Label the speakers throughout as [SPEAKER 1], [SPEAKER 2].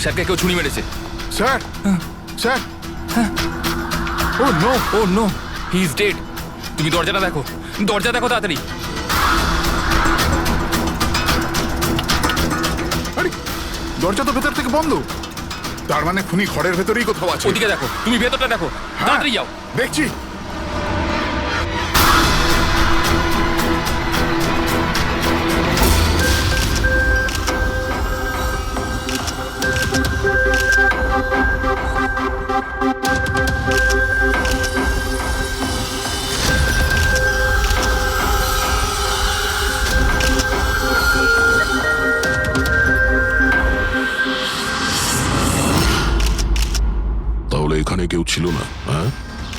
[SPEAKER 1] স্যারকে কেউ ছুরি মেরেছে।
[SPEAKER 2] Sir sir oh no
[SPEAKER 1] oh no, he is dead. তুমি দরজাটা দেখো, দরজা দেখো তাড়াতাড়ি।
[SPEAKER 2] আরে দরজা তো ভেতর থেকে বন্ধ, তার মানে খুনি ঘরের ভেতরেই কোথাও আছে।
[SPEAKER 1] ওদিকে দেখো, তুমি ভেতরটা দেখো, তাড়াতাড়ি যাও।
[SPEAKER 2] দেখছি।
[SPEAKER 3] তাহলে এখানে কেউ ছিল না? হ্যাঁ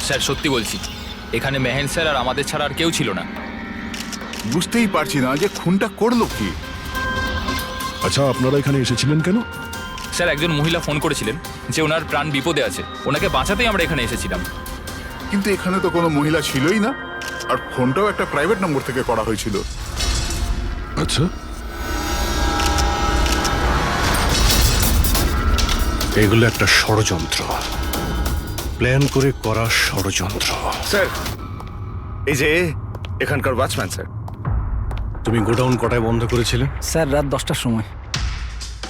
[SPEAKER 1] স্যার সত্যি বলছি, এখানে মেহেন স্যার আর আমাদের ছাড়া আর কেউ ছিল না।
[SPEAKER 2] বুঝতেই পারছি না যে খুনটা করলো কি।
[SPEAKER 3] আচ্ছা, আপনারা এখানে এসেছিলেন কেন?
[SPEAKER 1] স্যার একজন মহিলা ফোন করেছিলেন যে ওনার প্রাণ বিপদে আছে, ওনাকে বাঁচাতেই আমরা এখানে এসেছিলাম।
[SPEAKER 2] কিন্তু এখানে তো কোনো মহিলা ছিলই না, আর ফোনটাও একটা প্রাইভেট নম্বর থেকে করা হয়েছিল।
[SPEAKER 3] আচ্ছা,
[SPEAKER 4] এগুলো একটা ষড়যন্ত্র, প্ল্যান করে করা ষড়যন্ত্র।
[SPEAKER 5] স্যার, এই যে এখানকার ওয়াচম্যান স্যার।
[SPEAKER 4] তুমি গোডাউন কটায় বন্ধ করেছিলে?
[SPEAKER 6] স্যার রাত 10টার সময়।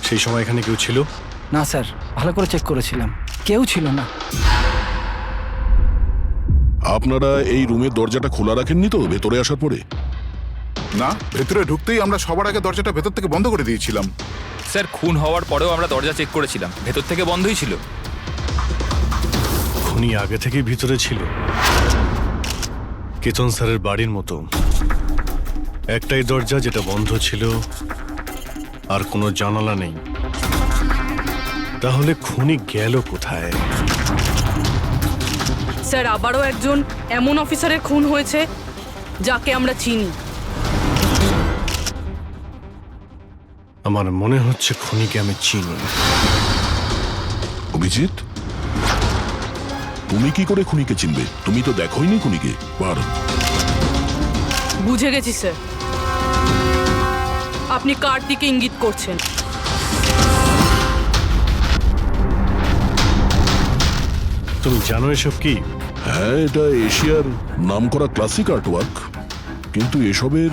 [SPEAKER 4] সেই সময় এখানে কেউ ছিল?
[SPEAKER 6] না স্যার, ভালো করে চেক করেছিলাম, কেউ ছিল না।
[SPEAKER 3] আপনারা এই রুমের দরজাটা খোলা রাখেননি তো ভেতরে আসার পরে?
[SPEAKER 2] না, ভেতরে ঢুকতেই আমরা সবার আগে দরজাটা ভেতর থেকে বন্ধ করে দিয়েছিলাম।
[SPEAKER 1] স্যার খুন হওয়ার পরেও আমরা দরজা চেক করেছিলাম, ভেতর থেকে বন্ধই ছিল।
[SPEAKER 4] খুনি আগে থেকেই ভিতরে ছিল, কেতন স্যারের বাড়ির মতো। একটাই দরজা যেটা বন্ধ ছিল, আর কোনো জানালা নেই। তাহলে খুনি গেল কোথায়?
[SPEAKER 7] স্যার আবারও একজন এমন অফিসারের খুন হয়েছে যাকে আমরা চিনি।
[SPEAKER 4] আমার মনে হচ্ছে খুনিকে আমি চিনি।
[SPEAKER 3] অভিজিৎ, তুমি কি করে খুনিকে চিনবে? তুমি তো দেখোইনি খুনিকে।
[SPEAKER 7] বুঝে গেছি স্যার, আপনি কার দিকে ইঙ্গিত করছেন।
[SPEAKER 4] তুমি জানো এসব কি?
[SPEAKER 3] হ্যাঁ, এটা এশিয়ার নামকরা ক্লাসিক আর্টওয়ার্ক, কিন্তু এসবের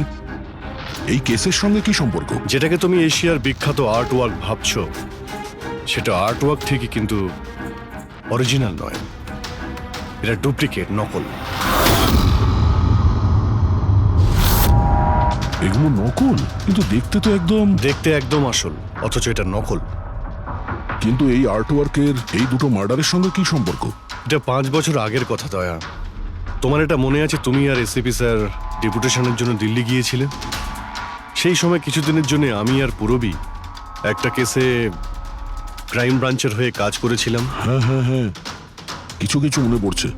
[SPEAKER 3] এই কেসের সঙ্গে কি সম্পর্ক?
[SPEAKER 4] যেটাকে তুমি এশিয়ার বিখ্যাত আর্ট ওয়ার্ক ভাবছো, সেটা আর্ট ওয়ার্ক ঠিকই, কিন্তু অরিজিনাল নয়। এটা ডুপ্লিকেট, নকল।
[SPEAKER 3] এগুলো নকল, কিন্তু দেখতে
[SPEAKER 4] একদম আসল, অথচ এটা নকল।
[SPEAKER 3] কিন্তু এই আর্টওয়ার্কের এই দুটো মার্ডারের সঙ্গে কি সম্পর্ক?
[SPEAKER 4] এটা 5 বছর আগের কথা দয়া। তোমার এটা মনে আছে? তুমি আর এসিপি স্যার ডেপুটেশনের জন্য দিল্লি গিয়েছিলে। সেই সময় কিছুদিনের জন্য আমি আর পুরবী একটা কেসে ক্রাইম ব্রাঞ্চের হয়ে কাজ করেছিলাম।
[SPEAKER 3] হ্যাঁ হ্যাঁ হ্যাঁ, কিছু কিছু মনে পড়ছে।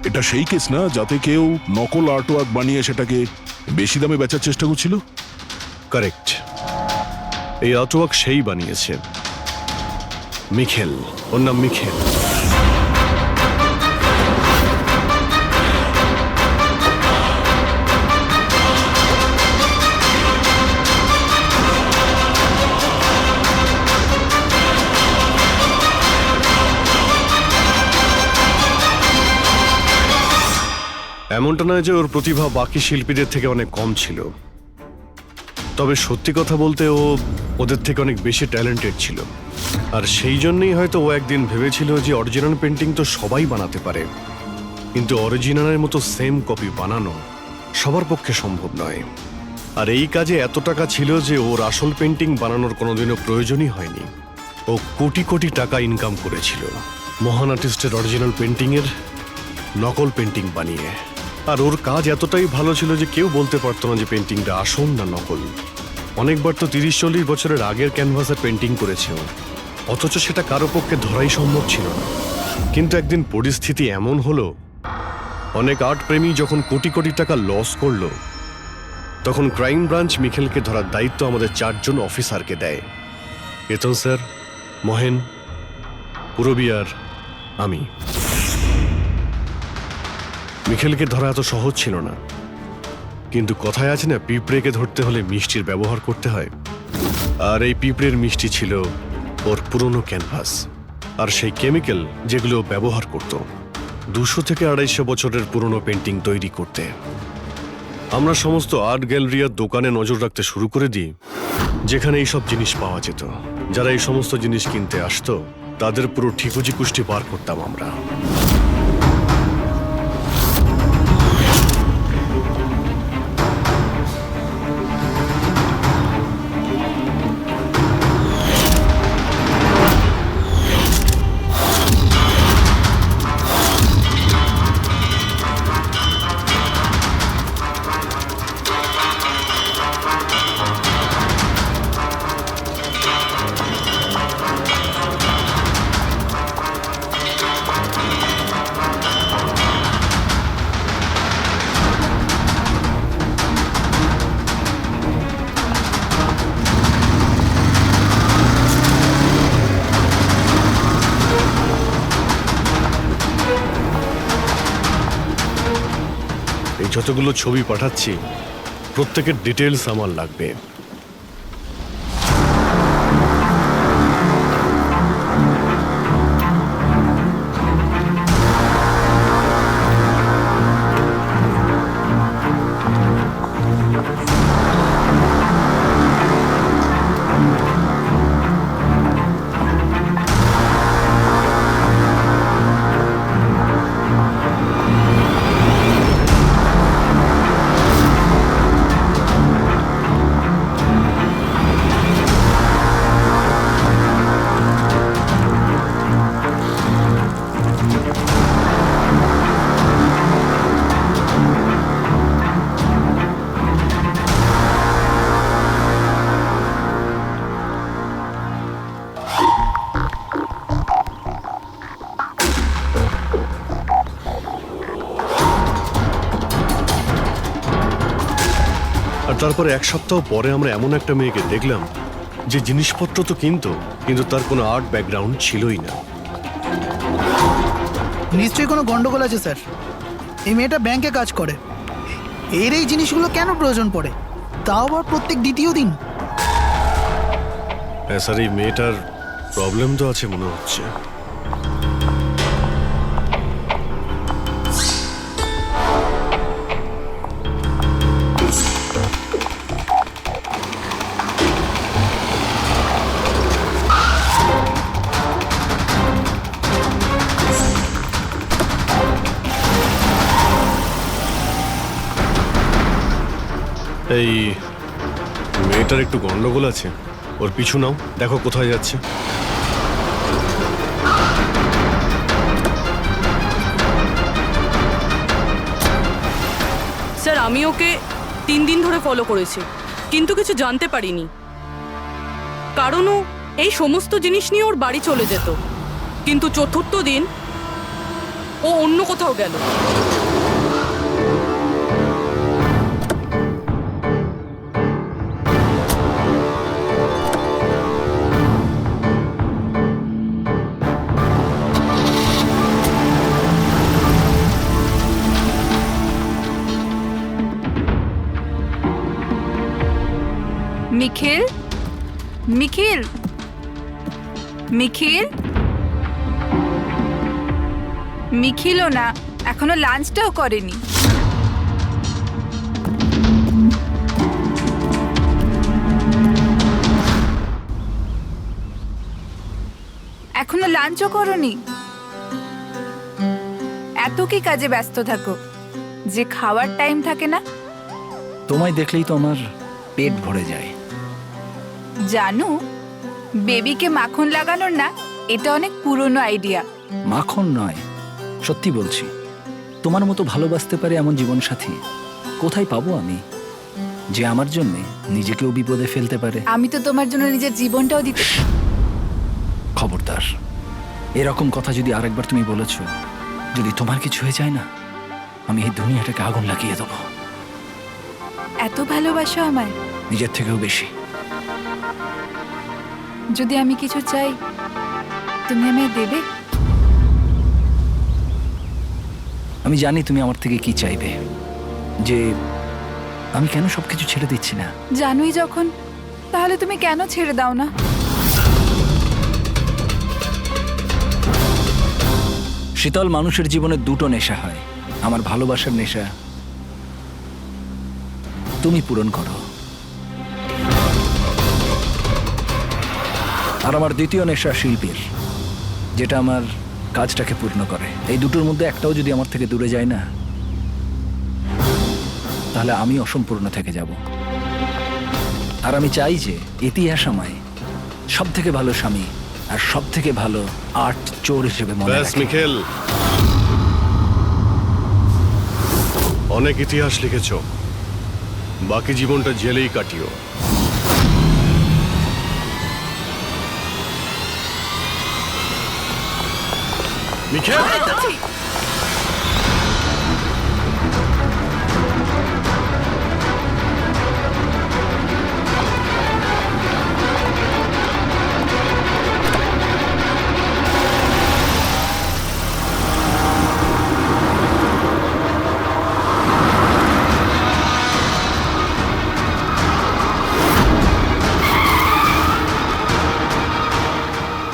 [SPEAKER 3] এটা সেই কেস না যাতে কেউ নকল আর্টওয়ার্ক বানিয়ে সেটাকে বেশি দামে বেচার চেষ্টা করছিল?
[SPEAKER 4] কারেক্ট, এই আর্টওয়ার্ক সেই বানিয়েছে, মিখেল। ওর নাম মিখেল। এমনটা নয় যে ওর প্রতিভা বাকি শিল্পীদের থেকে অনেক কম ছিল, তবে সত্যি কথা বলতে ও ওদের থেকে অনেক বেশি ট্যালেন্টেড ছিল। আর সেই জন্যই হয়তো ও একদিন ভেবেছিল যে অরিজিনাল পেন্টিং তো সবাই বানাতে পারে, কিন্তু অরিজিনালের মতো সেম কপি বানানো সবার পক্ষে সম্ভব নয়। আর এই কাজে এত টাকা ছিল যে ওর আসল পেন্টিং বানানোর কোনোদিনও প্রয়োজনই হয়নি। ও কোটি কোটি টাকা ইনকাম করেছিল মহান আর্টিস্টের অরিজিনাল পেন্টিংয়ের নকল পেন্টিং বানিয়ে। আর ওর কাজ এতটাই ভালো ছিল যে কেউ বলতে পারতো না যে পেন্টিংটা আসল না নকল। অনেকবার তো 30-40 বছরের আগের ক্যানভাসের পেন্টিং করেছে ও, অথচ সেটা কারো পক্ষে ধরাই সম্ভব ছিল না। কিন্তু একদিন পরিস্থিতি এমন হলো, অনেক আর্ট প্রেমী যখন কোটি কোটি টাকা লস করলো, তখন ক্রাইম ব্রাঞ্চ মিখেলকে ধরার দায়িত্ব আমাদের 4 জন অফিসারকে দেয়। কেতন স্যার, মহেন, পুরবী আর আমি। মিখেলকে ধরা এত সহজ ছিল না, কিন্তু কথায় আছে না, পিঁপড়েকে ধরতে হলে মিষ্টির ব্যবহার করতে হয়। আর এই পিঁপড়ের মিষ্টি ছিল ওর পুরনো ক্যানভাস আর সেই কেমিক্যাল যেগুলো ও ব্যবহার করত 200 থেকে 250 বছরের পুরনো পেন্টিং তৈরি করতে। আমরা সমস্ত আর্ট গ্যালারি আর দোকানে নজর রাখতে শুরু করে দিই যেখানে এইসব জিনিস পাওয়া যেত। যারা এই সমস্ত জিনিস কিনতে আসতো তাদের পুরো ঠিকুজি কুষ্টি বার করতাম আমরা। এই যতগুলো ছবি পাঠাচ্ছি প্রত্যেকের ডিটেলস আমার লাগবে। আর তারপরে 1 সপ্তাহ পরে আমরা এমন একটা মেয়েকে দেখলাম যে জিনিসপত্র তো কিন্তু তার কোনো আর্ট ব্যাকগ্রাউন্ড ছিলই না।
[SPEAKER 8] নিশ্চয়ই কোনো গন্ডগোল আছে স্যার। এই মেয়েটা ব্যাংকে কাজ করে, এর এই জিনিসগুলো কেন প্রয়োজন পড়ে, তাও আবার প্রত্যেক দ্বিতীয় দিন?
[SPEAKER 4] হ্যাঁ স্যার, এই মেয়েটার প্রবলেম তো আছে মনে হচ্ছে। এই মেয়েটার একটু গন্ডগোল আছে, ওর পিছু নাও, দেখো কোথায় যাচ্ছে।
[SPEAKER 7] স্যার আমি ওকে 3 দিন ধরে ফলো করেছি, কিন্তু কিছু জানতে পারিনি। কারণ ও এই সমস্ত জিনিস নিয়ে ওর বাড়ি চলে যেত, কিন্তু 4র্থ দিন ও অন্য কোথাও গেল।
[SPEAKER 9] নিখিল, নিখিল, নিখিল, নিখিলও না, এখনো লাঞ্চটাও করেনি। এখনো লাঞ্চও করনি? এত কি কাজে ব্যস্ত থাকো যে খাওয়ার টাইম থাকে না?
[SPEAKER 6] তোমায় দেখলেই তো আমার পেট ভরে যায়।
[SPEAKER 9] জানো, বেবিকে মাখন লাগানোর না, এটা অনেক পুরনো আইডিয়া।
[SPEAKER 6] মাখন নয়, সত্যি বলছি, তোমার মতো ভালোবাসতে পারে এমন জীবনসাথী কোথায় পাবো আমি, যে আমার জন্য নিজেকেও বিপদে ফেলতে পারে।
[SPEAKER 9] আমি তো তোমার জন্য নিজের জীবনটাও দিতে।
[SPEAKER 6] খবরদার, এরকম কথা যদি আরেকবার তুমি বলেছ, যদি তোমার কিছু হয়ে যায় না, আমি এই দুনিয়াটাকে আগুন লাগিয়ে দেবো।
[SPEAKER 9] এত ভালোবাসো আমায়?
[SPEAKER 6] নিজের থেকেও বেশি।
[SPEAKER 9] যদি আমি কিছু চাই, তুমি আমায় দেবে?
[SPEAKER 6] আমি জানি তুমি আমার থেকে কি চাইবে, যে আমি কেন সবকিছু ছেড়ে দিচ্ছি না।
[SPEAKER 9] জানোই যখন, তাহলে তুমি কেন ছেড়ে দাও না?
[SPEAKER 6] শীতল, মানুষের জীবনে দুটো নেশা হয়, আমার ভালোবাসার নেশা তুমি পূরণ করো, আর আমার দ্বিতীয় নেশা শিল্পীর, যেটা আমার কাজটাকে পূর্ণ করে। এই দুটোর মধ্যে একটাও যদি আমার থেকে দূরে যায় না, তাহলে আমি অসম্পূর্ণ থেকে যাব। আর আমি চাই যে ইতিহাস আমায় সব থেকে ভালো স্বামী আর সব থেকে ভালো আর্ট চোর হিসেবে মনে
[SPEAKER 4] ব্যাস
[SPEAKER 6] রাখে।
[SPEAKER 4] মিখেল, অনেক ইতিহাস লিখেছ, বাকি জীবনটা জেলেই কাটিও। মিখেল,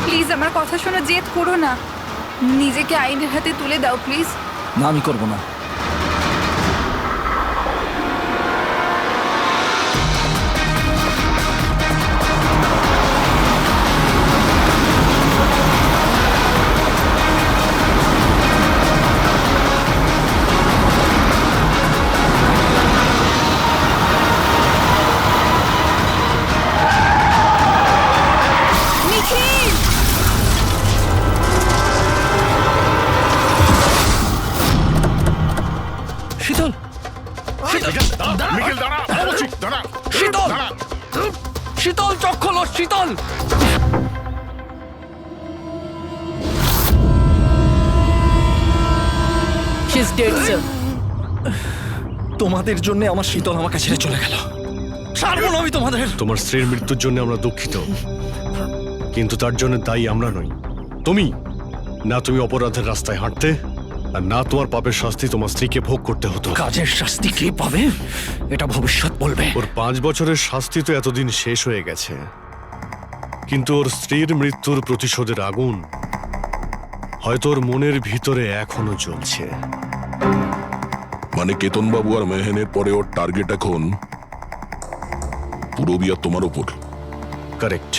[SPEAKER 9] প্লিজ আমার কথা শোনো, জেদ করো না, নিজেকে আইনের হাতে তুলে দাও প্লিজ।
[SPEAKER 6] না, আমি করব না।
[SPEAKER 9] নিখিল!
[SPEAKER 6] শীতল,
[SPEAKER 2] মিখেল দাঁড়া, বলছি, দাঁড়া,
[SPEAKER 6] শীতল,
[SPEAKER 2] দাঁড়া।
[SPEAKER 6] শীতল, চোখ খোলো, শীতল।
[SPEAKER 7] She is dead, sir.
[SPEAKER 6] তোমাদের জন্য আমার শীতল আমাকে ছেড়ে চলে গেল। ছাড়বো না আমি তোমাদের।
[SPEAKER 4] তোমার স্ত্রীর মৃত্যুর জন্য আমরা দুঃখিত, কিন্তু তার জন্য দায়ী আমরা নই, তুমি। না তুমি অপরাধের রাস্তায় হাঁটতে, আর না তোমার পাপের শাস্তি তোমার স্ত্রীকে ভোগ করতে হতো।
[SPEAKER 6] কাজের শাস্তি কে পাবে এটা ভবিষ্যৎ বলবে।
[SPEAKER 4] ওর 5 বছরের শাস্তি তো এতদিন শেষ হয়ে গেছে, কিন্তু ওর স্ত্রীর মৃত্যুর প্রতিশোধের আগুন হয়তো ওর মনের ভিতরে এখনো জ্বলছে।
[SPEAKER 3] মানে কেতন বাবু আর মেহেনের পরে ওর টার্গেট এখন পুরো তোমার ওপর।
[SPEAKER 4] কারেক্ট।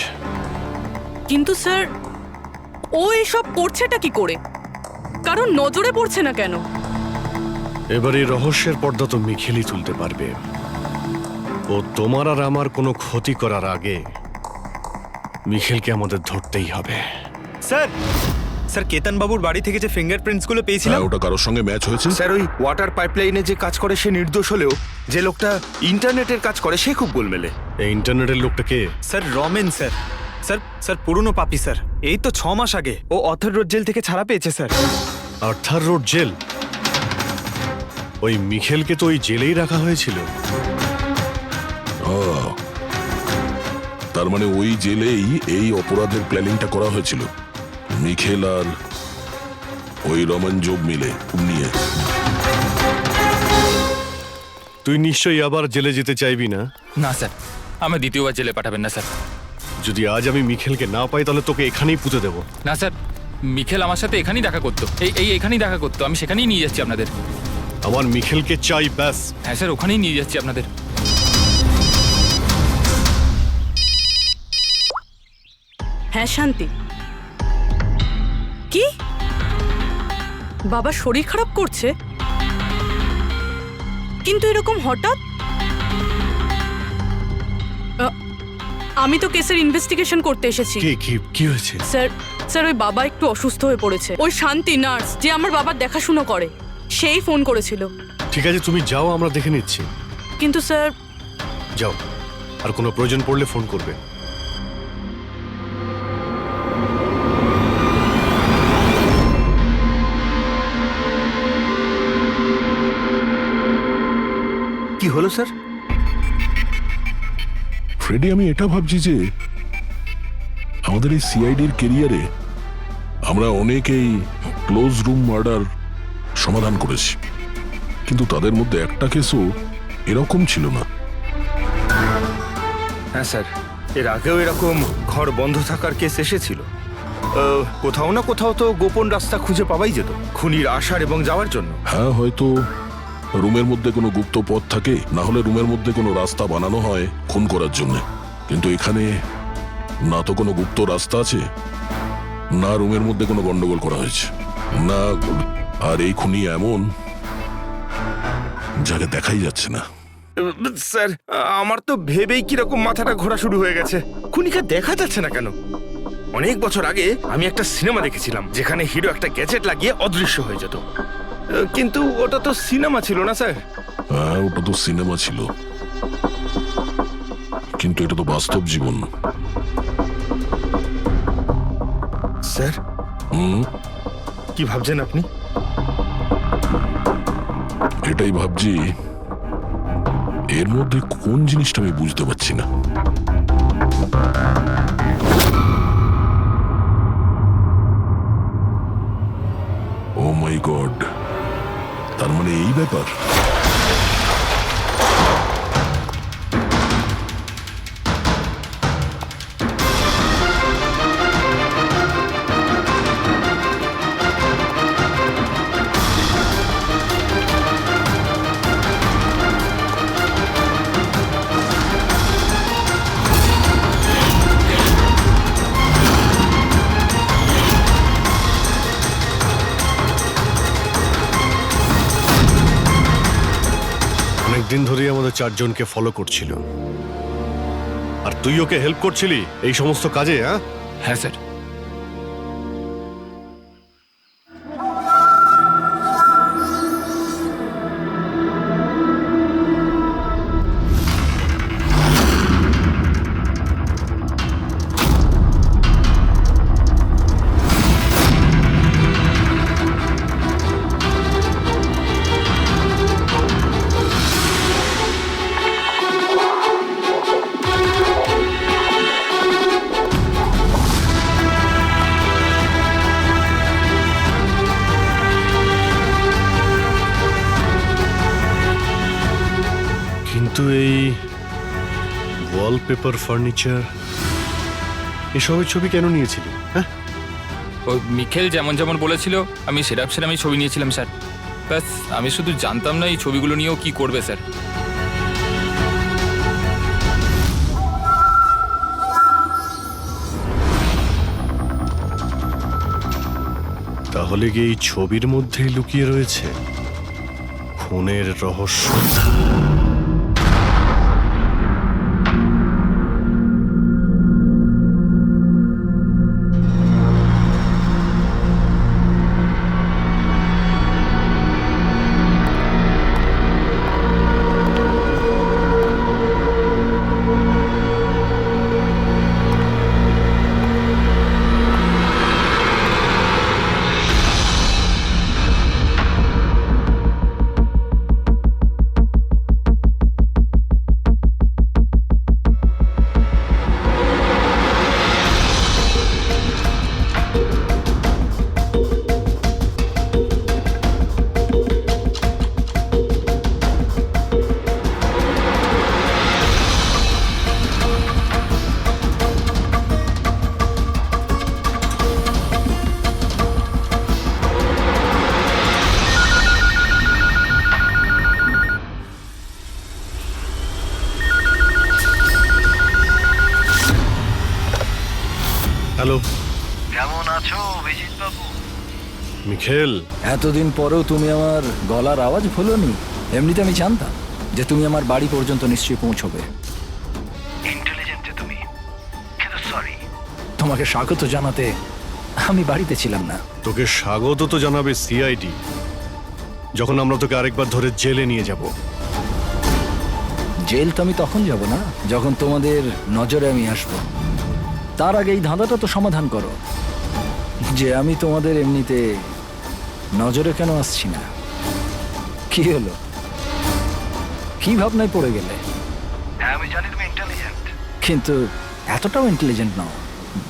[SPEAKER 7] কিন্তু স্যার, ও এসব করছেটা কি করে? কারণ নজরে পড়ছে না কেন?
[SPEAKER 4] এবার এই রহস্যের পর্দা তো মিখেলই তুলতে পারবে। ও তোমার আর আমার কোনো ক্ষতি করার আগে মিখেলকে আমাদের ধরতেই হবে।
[SPEAKER 10] স্যার, স্যার কেতন বাবুর বাড়ি থেকে যে ফিঙ্গারপ্রিন্টসগুলো পেয়েছিলাম,
[SPEAKER 3] হ্যাঁ, ওটা কারোর সঙ্গে ম্যাচ হয়েছে?
[SPEAKER 5] স্যার ওই ওয়াটার পাইপলাইনে যে কাজ করে সে নির্দোষ হলেও যে লোকটা ইন্টারনেটের কাজ করে সে খুব গোলমেলে।
[SPEAKER 4] এই ইন্টারনেটের লোকটা কে?
[SPEAKER 10] Sir Ramen sir. Sir sir পুরনো পাপি স্যার, এই তো 6 মাস আগে ও অথর রোড জেল থেকে ছাড়া পেয়েছে স্যার।
[SPEAKER 4] Arthur road jail? ওই মিখেলকে তো ওই জেলেই রাখা হয়েছিল।
[SPEAKER 3] তার মানে ওই জেলেই এই অপরাধের প্ল্যানিংটা করা হয়েছিল, মিখেল আর ওই রমন যোগ মিলে নিয়ে।
[SPEAKER 4] তুই নিশ্চয়ই আবার জেলে যেতে চাইবি না?
[SPEAKER 1] না স্যার, আমার দ্বিতীয়বার জেলে পাঠাবেন না স্যার।
[SPEAKER 4] যদি আজ আমি মিখেলকে না পাই তাহলে তোকে এখানেই পুঁতে দেবো।
[SPEAKER 1] না স্যার, মিখেল আমার সাথে এখানেই দেখা করতো, এখানেই দেখা করতো, আমি সেখানেই নিয়ে যাচ্ছি আপনাদের।
[SPEAKER 4] আমার মিখেলকে চাই, ব্যাস।
[SPEAKER 1] হ্যাঁ স্যার, ওখানেই নিয়ে যাচ্ছি আপনাদের।
[SPEAKER 7] হ্যাঁ শান্তি। কি? বাবা শরীর খারাপ করছে? কিন্তু এরকম হঠাৎ? আমি তো কেসের ইনভেস্টিগেশন করতে এসেছি।
[SPEAKER 4] কি হয়েছে?
[SPEAKER 7] স্যার ওই বাবা একটু অসুস্থ হয়ে পড়েছে। ওই শান্তি নার্স যে আমার বাবার দেখাশুনো করে, সেই ফোন করেছিল।
[SPEAKER 4] ঠিক আছে, তুমি যাও, আমরা দেখে নিচ্ছি।
[SPEAKER 7] কিন্তু স্যার।
[SPEAKER 4] যাও, আর কোনো প্রয়োজন পড়লে ফোন করবে।
[SPEAKER 5] কি হলো স্যার?
[SPEAKER 3] ফ্রেডি, আমি এটা ভাবছি যে আমাদের এই সিআইডির কেরিয়ারে আমরা অনেকেই ক্লোজ রুম মার্ডার সমাধান করেছি, কিন্তু তাদের মধ্যে একটা কেসও এরকম ছিল না।
[SPEAKER 5] হ্যাঁ স্যার, এর আগেও এরকম ঘর বন্ধ থাকার কেস এসেছিল। কোথাও না কোথাও তো গোপন রাস্তা খুঁজে পাওয়াই যেত খুনির আসার এবং যাওয়ার জন্য।
[SPEAKER 3] হ্যাঁ, হয়তো রুমের মধ্যে কোনো গুপ্ত পথ থাকে, না হলে রুমের মধ্যে কোনো রাস্তা বানানো হয় খুন করার জন্য। কিন্তু এখানে না তো কোনো গুপ্ত রাস্তা আছে, না রুমের মধ্যে কোনো গন্ডগোল করা হয়েছে, না। আর এই খুনি এমন যাকে দেখাই যাচ্ছে না।
[SPEAKER 5] স্যার, আমার তো ভেবেই কিরকম মাথাটা ঘোরা শুরু হয়ে গেছে। খুনিকে দেখা যাচ্ছে না কেন? অনেক বছর আগে আমি একটা সিনেমা দেখেছিলাম যেখানে হিরো একটা গ্যাজেট লাগিয়ে অদৃশ্য হয়ে যেত, কিন্তু ওটা তো সিনেমা ছিল না স্যার।
[SPEAKER 3] হ্যাঁ, ওটা তো সিনেমা ছিল, কিন্তু এটা তো বাস্তব জীবন।
[SPEAKER 5] স্যার, কি ভাবছেন আপনি?
[SPEAKER 3] এটাই ভাবছি, এর মধ্যে কোন জিনিসটা আমি বুঝতে পারছি না। ও মাই গড, তার মানে এই ব্যাপার।
[SPEAKER 4] অনেকদিন ধরেই আমাদের চারজনকে ফলো করছিল, আর তুই ওকে হেল্প করছিলি এই সমস্ত কাজে। হ্যাঁ
[SPEAKER 1] হ্যাঁ স্যার।
[SPEAKER 4] কিন্তু এই ওয়ালপেপার, ফার্নিচার, এসবের ছবি কেন নিয়েছিলি? হ্যাঁ,
[SPEAKER 1] ওই মিখেল যেমন যেমন বলেছিল আমি সেরকমই ছবি নিয়েছিলাম স্যার। ব্যাস, আমি শুধু জানতাম না এই ছবিগুলো নিয়েও কি করবে স্যার।
[SPEAKER 4] তাহলে কি এই ছবির মধ্যেই লুকিয়ে রয়েছে খুনের রহস্য? হ্যালো,
[SPEAKER 6] কেমন আছো অভিজিৎ বাবু?
[SPEAKER 4] মিখেল।
[SPEAKER 6] এতদিন পরেও তুমি আমার গলার আওয়াজ ভুলোনি। এমনিতে আমি জানতাম যে তুমি আমার বাড়ি পর্যন্ত নিশ্চয়ই পৌঁছবে। ইন্টেলিজেন্ট তুমি, কিন্তু সরি, তোমাকে স্বাগত জানাতে আমি বাড়িতে ছিলাম না।
[SPEAKER 4] তোকে স্বাগত তো জানাবে সিআইডি, যখন আমরা তোকে আরেকবার ধরে জেলে নিয়ে যাব।
[SPEAKER 6] জেল তো আমি তখন যাব না যখন তোমাদের নজরে আমি আসব। তার আগে এই ধাঁধাটা তো সমাধান করো যে আমি তোমাদের এমনিতে নজরে কেন আসছি না। কি হলো, কি ভাবনায় পড়ে গেলে? হ্যাঁ, আমি জানি তুমি ইন্টেলিজেন্ট, কিন্তু এতটাও ইন্টেলিজেন্ট নও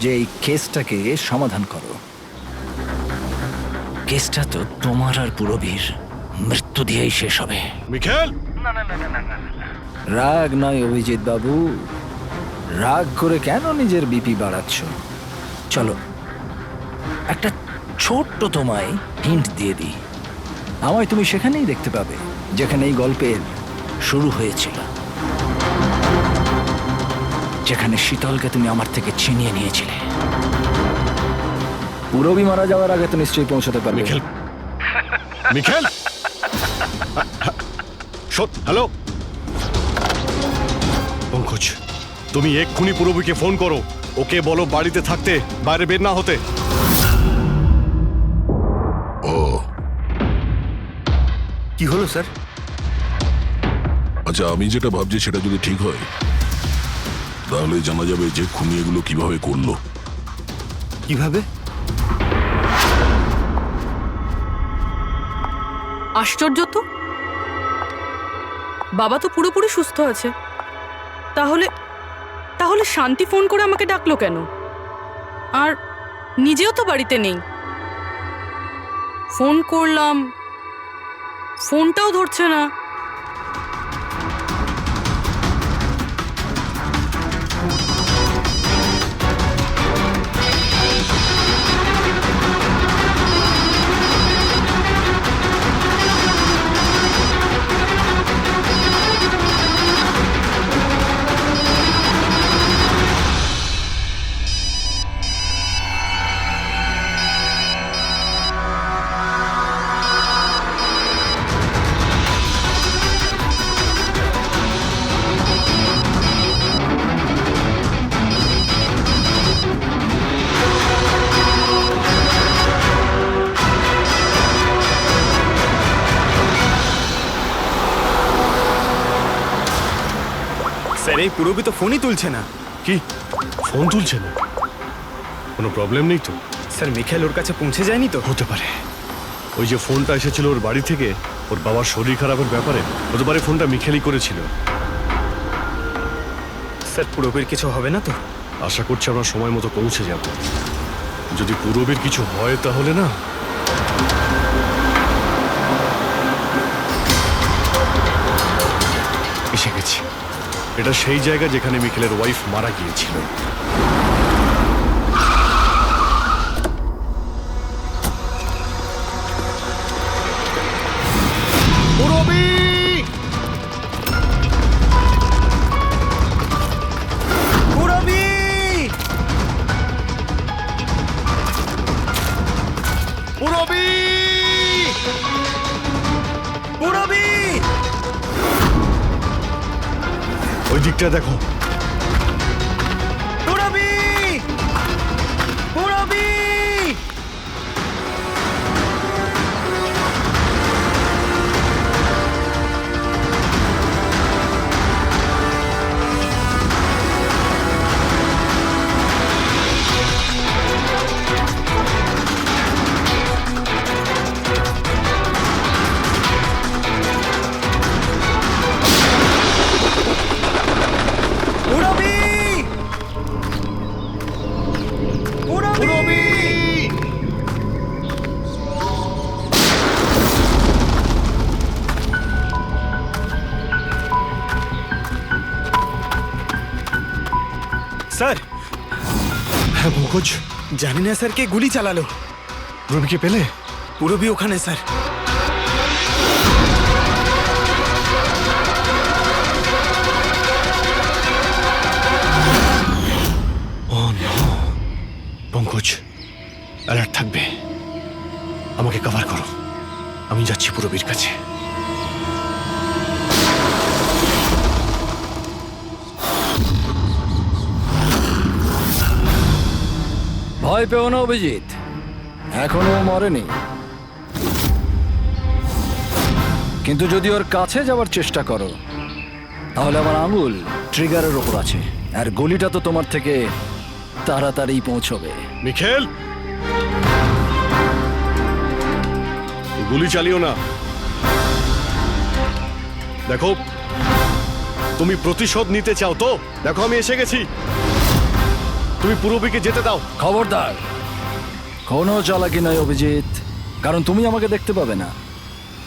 [SPEAKER 6] যে এই কেসটাকে সমাধান করো। কেসটা তো তোমার আর পুরবীর মৃত্যু দিয়েই শেষ হবে।
[SPEAKER 4] মিখেল,
[SPEAKER 6] রাগ নয় অভিজিৎ বাবু, রাগ করে কেন নিজের বিপি বাড়াচ্ছ? চলো একটা ছোট্ট তোমায় হিন্ট দিয়ে দিই। আমায় তুমি সেখানেই দেখতে পাবে যেখানে এই গল্পের শুরু হয়েছিল, যেখানে শীতলকে তুমি আমার থেকে ছিনিয়ে নিয়েছিলে। পুরবি মারা যাওয়ার আগে তো নিশ্চয়ই পৌঁছতে পারবে।
[SPEAKER 4] মিখেল, মিখেল, হ্যালো পঙ্কজ, তুমি এক্ষুনি পুরবীকে ফোন করো, ওকে বলো বাড়িতে থাকতে, বাইরে বের না হতে।
[SPEAKER 3] ও
[SPEAKER 5] কি হলো স্যার?
[SPEAKER 3] আচ্ছা, আমি যেটা ভাবছি সেটা যদি ঠিক হয় তাহলে জানা যাবে যে খুনি এগুলো কিভাবে করলো।
[SPEAKER 5] কিভাবে?
[SPEAKER 7] আশ্চর্য তো, বাবা তো পুরোপুরি সুস্থ আছে। তাহলে তাহলে শান্তি ফোন করে আমাকে ডাকলো কেন? আর নিজেও তো বাড়িতে নেই। ফোন করলাম, ফোনটাও ধরছে না।
[SPEAKER 10] স্যার এই পুরবি তো ফোনই তুলছে না।
[SPEAKER 4] কি ফোন তুলছে না? কোনো প্রবলেম নেই তো?
[SPEAKER 10] স্যার মিখেল ওর কাছে পৌঁছে যায়নি তো?
[SPEAKER 4] হতে পারে ওই যে ফোনটা এসেছিল ওর বাড়ি থেকে ওর বাবার শরীর খারাপের ব্যাপারে, হতে পারে ফোনটা মিখেলই করেছিল।
[SPEAKER 10] স্যার পুরবির কিছু হবে না তো?
[SPEAKER 4] আশা করছি আমরা সময় মতো পৌঁছে যাব। যদি পুরবীর কিছু হয় তাহলে না, এসে গেছি। এটা সেই জায়গা যেখানে মিখেলের ওয়াইফ মারা গিয়েছিল। ওই দিকটা দেখো।
[SPEAKER 10] স্যার
[SPEAKER 4] হ্যাঁ পঙ্কজ,
[SPEAKER 10] জানি না স্যার কে গুলি চালালো।
[SPEAKER 4] রবিকে পেলে?
[SPEAKER 10] পুরবি ওখানে sir.
[SPEAKER 4] Oh no, Pankaj alert থাকবে, আমাকে কভার করো, আমি যাচ্ছি পুরবীর কাছে।
[SPEAKER 6] ভয় পেও না অভিজিৎ, এখনো ও মরেনি। কিন্তু যদি ওর কাছে যাওয়ার চেষ্টা করো তাহলে আমার আঙুল ট্রিগারের ওপর আছে, আর গুলিটা তো তোমার থেকে তাড়াতাড়ি পৌঁছবে।
[SPEAKER 4] মিখেল, গুলি চালিও না। দেখো, তুমি প্রতিশোধ নিতে চাও তো? দেখো আমি এসে গেছি, তুমি পুরবীকে যেতে দাও।
[SPEAKER 6] খবরদার, কোনো চালাকি নয় অভিজিৎ, কারণ তুমি আমাকে দেখতে পাবে না,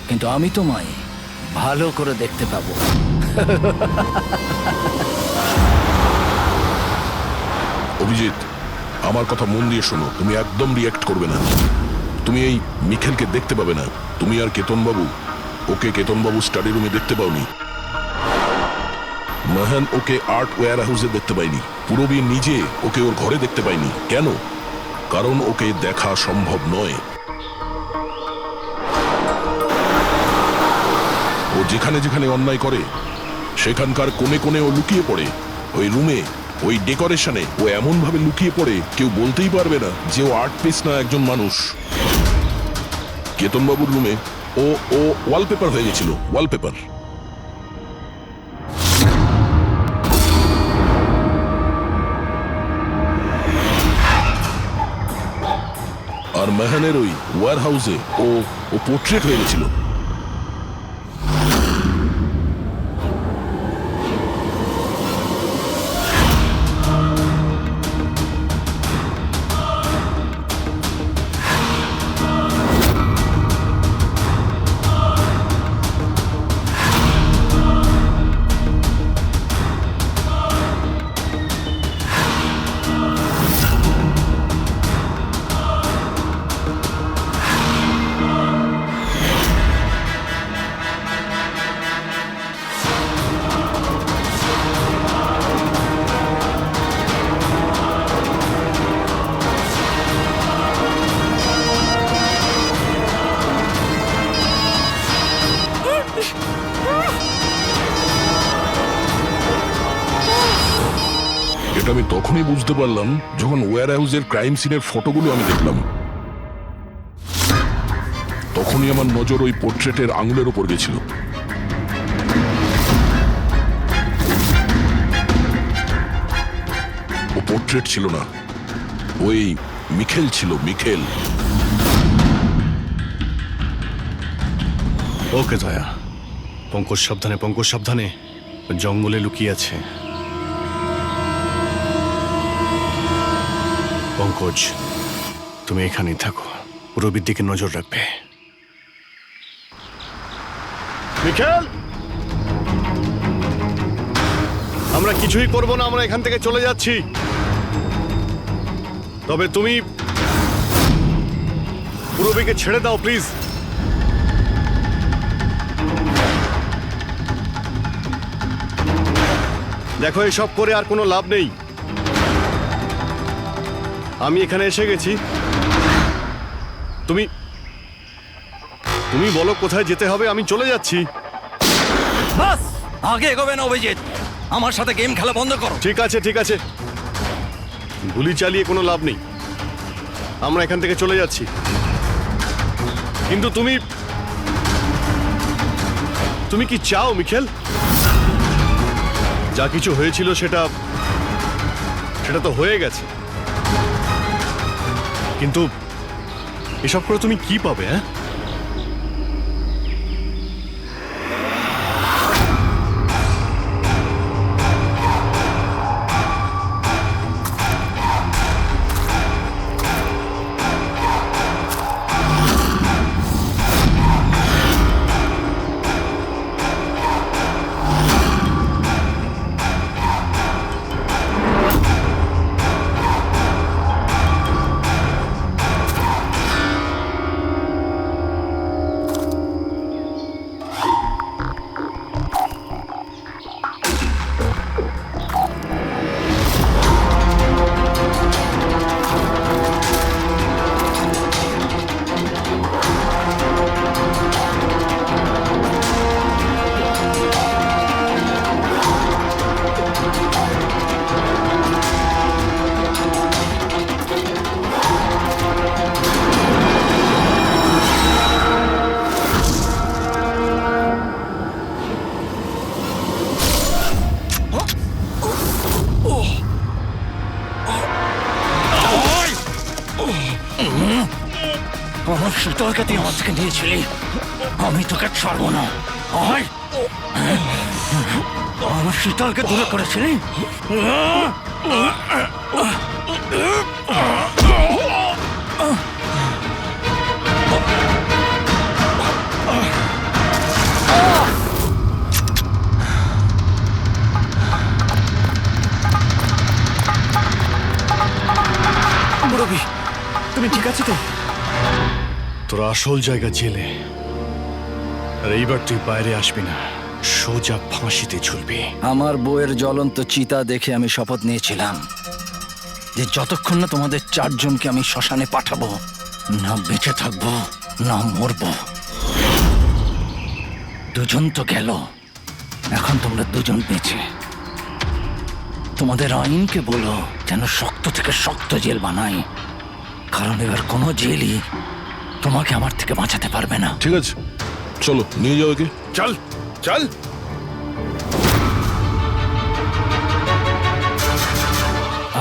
[SPEAKER 6] কিন্তু আমি তোমায় ভালো করে দেখতে পাবো।
[SPEAKER 3] অভিজিৎ, আমার কথা মন দিয়ে শোনো, তুমি একদম রিয়াক্ট করবে না। তুমি এই মিখেলকে দেখতে পাবে না। তুমি আর কেতনবাবু, ওকে কেতনবাবু স্টাডি রুমে দেখতে পাওনি। মাহান ওকে আর্ট ওয়্যার হাউসে দেখতে পাইনি। পূরবী নিজে ওকে ওর ঘরে দেখতে পাইনি। কেন? কারণ ওকে দেখা সম্ভব নয়। ও যেখানে যেখানে অন্যায় করে সেখানকার কোণে কোণে ও লুকিয়ে পড়ে। ওই রুমে, ওই ডেকোরেশনে ও এমন ভাবে লুকিয়ে পড়ে কেউ বলতেই পারবে না যে ও আর্ট পিস না একজন মানুষ। কেতনবাবুর রুমে ও ও ওয়ালপেপার হয়ে গেছিল, ওয়ালপেপার। আর মেহানের ওই ওয়্যার হাউসে ও ও পোর্ট্রেট হয়ে গেছিল। এটা আমি তখনই বুঝতে পারলাম যখন ওয়্যার হাউসের ক্রাইম সিনের ফটোগুলো আমি দেখলাম। তখনই আমার নজর ওই পোর্ট্রেটের আঙুলের উপর গেছিল। ও পোর্ট্রেট ছিল না, ওই মিখেল ছিল, মিখেল।
[SPEAKER 4] ওকে দয়া, পঙ্কজ সাবধানে, পঙ্কজ সাবধানে, জঙ্গলে লুকিয়ে আছে। পঙ্কজ, তুমি এখানেই থাকো, পূরবীর দিকে নজর রাখবে। মিখেল, আমরা কিছুই করব না, আমরা এখান থেকে চলে যাচ্ছি। তবে তুমি পূরবীকে ছেড়ে দাও প্লিজ। দেখো, এসব করে আর কোনো লাভ নেই। আমি এখানে এসে গেছি, তুমি তুমি বলো কোথায় যেতে হবে, আমি চলে যাচ্ছি।
[SPEAKER 6] বাস, আগে এগোবে না অভিজিৎ। আমার সাথে গেম খেলা বন্ধ করো।
[SPEAKER 4] ঠিক আছে, ঠিক আছে, গুলি চালিয়ে কোনো লাভ নেই, আমরা এখান থেকে চলে যাচ্ছি। কিন্তু তুমি তুমি কি চাও মিখেল? যা কিছু হয়েছিল সেটা তো হয়ে গেছে, কিন্তু এসব করে তুমি কি পাবে? হ্যাঁ,
[SPEAKER 6] আমার শীতলকে তুই আমার থেকে নিয়েছিলি, আমি তোকে ছাড়বো না। আমার শীতলকে দূরে করেছিলি।
[SPEAKER 5] তুমি ঠিক আছো তো?
[SPEAKER 4] তোর আসল জায়গা জেলে, আর এইবার তুই বাইরে আসবি না, সোজা ফাঁসিতে ঝুলবি।
[SPEAKER 6] আমার বউয়ের জ্বলন্ত চিতা দেখে আমি শপথ নিয়েছিলাম যে যতক্ষণ না তোমাদের চারজনকে আমি শ্মশানে পাঠাবো, না বেঁচে থাকবো না মরবো। দুজন তো গেল, এখন তোমরা দুজন বেঁচে। তোমাদের আইনকে বলো যেন শক্ত থেকে শক্ত জেল বানাই, কারণ এবার কোনো জেলই তোমাকে আমার থেকে বাঁচাতে পারবে না।
[SPEAKER 3] ঠিক আছে, চলো নিয়ে যাও একে।
[SPEAKER 5] চল চল।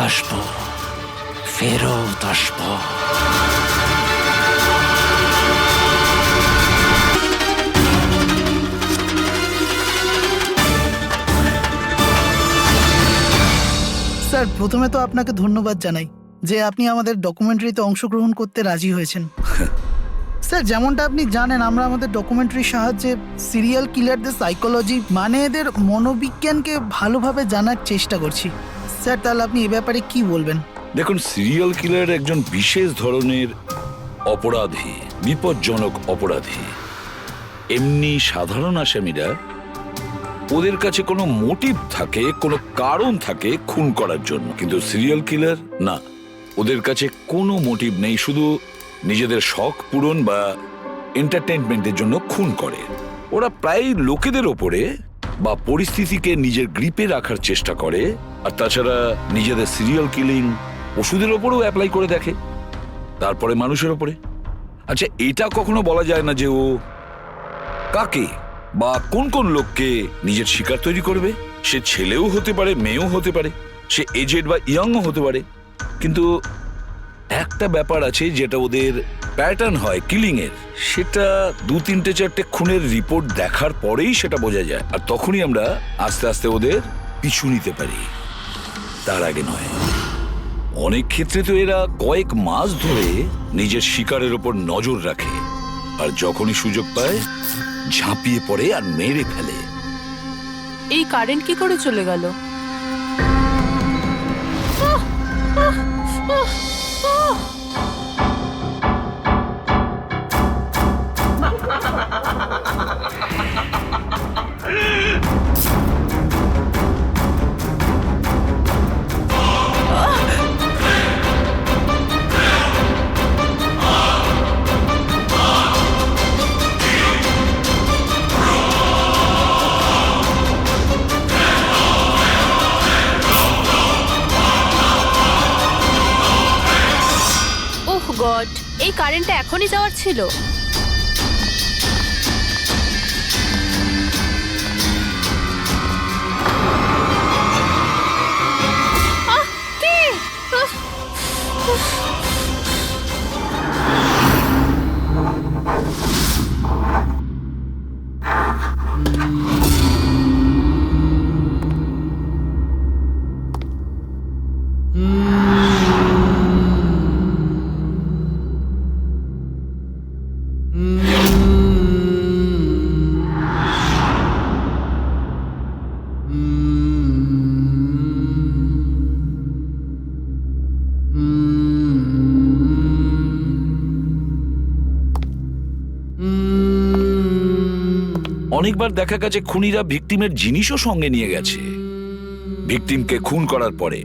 [SPEAKER 6] আসবো, ফেরত আসবো।
[SPEAKER 8] স্যার, প্রথমে তো আপনাকে ধন্যবাদ জানাই যে আপনি আমাদের ডকুমেন্টারিতে অংশগ্রহণ করতে রাজি হয়েছেন। স্যার, যেমনটা আপনি জানেন, আমরা আমাদের ডকুমেন্টারির সাহায্যে সিরিয়াল কিলারদের সাইকোলজি, মানে এদের মনোবিজ্ঞানকে ভালোভাবে জানার চেষ্টা করছি। স্যার, তাহলে আপনি এ ব্যাপারে কি বলবেন?
[SPEAKER 11] দেখুন, সিরিয়াল কিলার একজন বিশেষ ধরনের অপরাধী, বিপজ্জনক অপরাধী। এমনি সাধারণ আসামিরা, ওদের কাছে কোনো মোটিভ থাকে, কোনো কারণ থাকে খুন করার জন্য, কিন্তু সিরিয়াল কিলার না, ওদের কাছে কোনো মোটিভ নেই, শুধু নিজেদের শখ পূরণ বা এন্টারটেনমেন্টের জন্য খুন করে। ওরা প্রায় লোকেদের ওপরে বা পরিস্থিতিকে নিজের গ্রিপে রাখার চেষ্টা করে, আর তাছাড়া নিজেদের সিরিয়াল কিলিং ওষুধের ওপরেও অ্যাপ্লাই করে দেখে, তারপরে মানুষের ওপরে। আচ্ছা, এটা কখনো বলা যায় না যে ও কাকে বা কোন কোন লোককে নিজের শিকার তৈরি করবে। সে ছেলেও হতে পারে, মেয়েও হতে পারে, সে এজেড বা ইয়াংও হতে পারে, কিন্তু একটা ব্যাপার আছে যেটা ওদের প্যাটার্ন হয় কিলিং এর, সেটা 2-3-4টে খুনের রিপোর্ট দেখার পরেই সেটা বোঝা যায়, আর তখনই আমরা আস্তে আস্তে ওদের পিছু নিতে পারি, তার আগে নয়। অনেক ক্ষেত্রে তো এরা কয়েক মাস ধরে নিজের শিকারের ওপর নজর রাখে, আর যখনই সুযোগ পায় ঝাঁপিয়ে পড়ে আর মেরে ফেলে।
[SPEAKER 7] এই কারেন্ট কি করে চলে গেল?
[SPEAKER 12] ওহ গড, এই কারেন্টটা এখনই যাওয়ার ছিল। কে?
[SPEAKER 11] অনেকবার দেখা গেছে খুনিরা ভিকটিমের জিনিসও সঙ্গে নিয়ে গেছে। ভিকটিমকে খুন করার পরে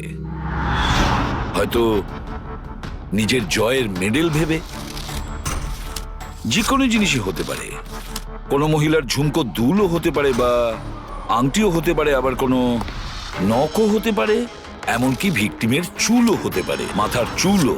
[SPEAKER 11] হয়তো নিজের জয়ের মেডেল ভেবে, যে কোনো জিনিসই হতে পারে। কোনো মহিলার ঝুমকো দুলও হতে পারে, বা আংটিও হতে পারে, আবার কোনো নখও হতে পারে, এমনকি ভিকটিমের চুলও হতে পারে, মাথার চুলও।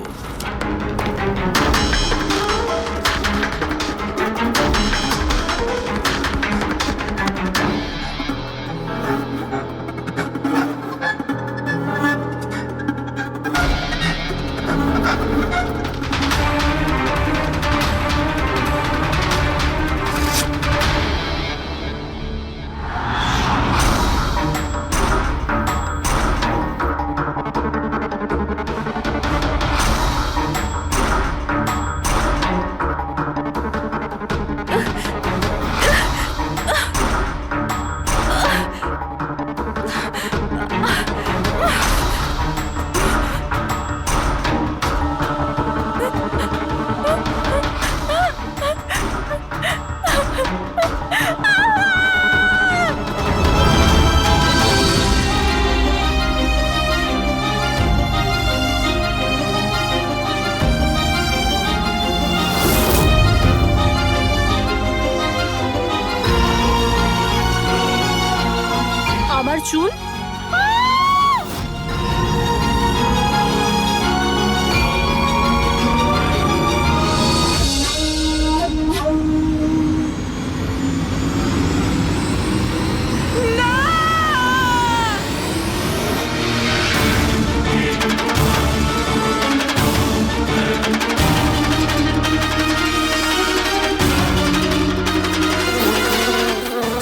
[SPEAKER 12] চুল?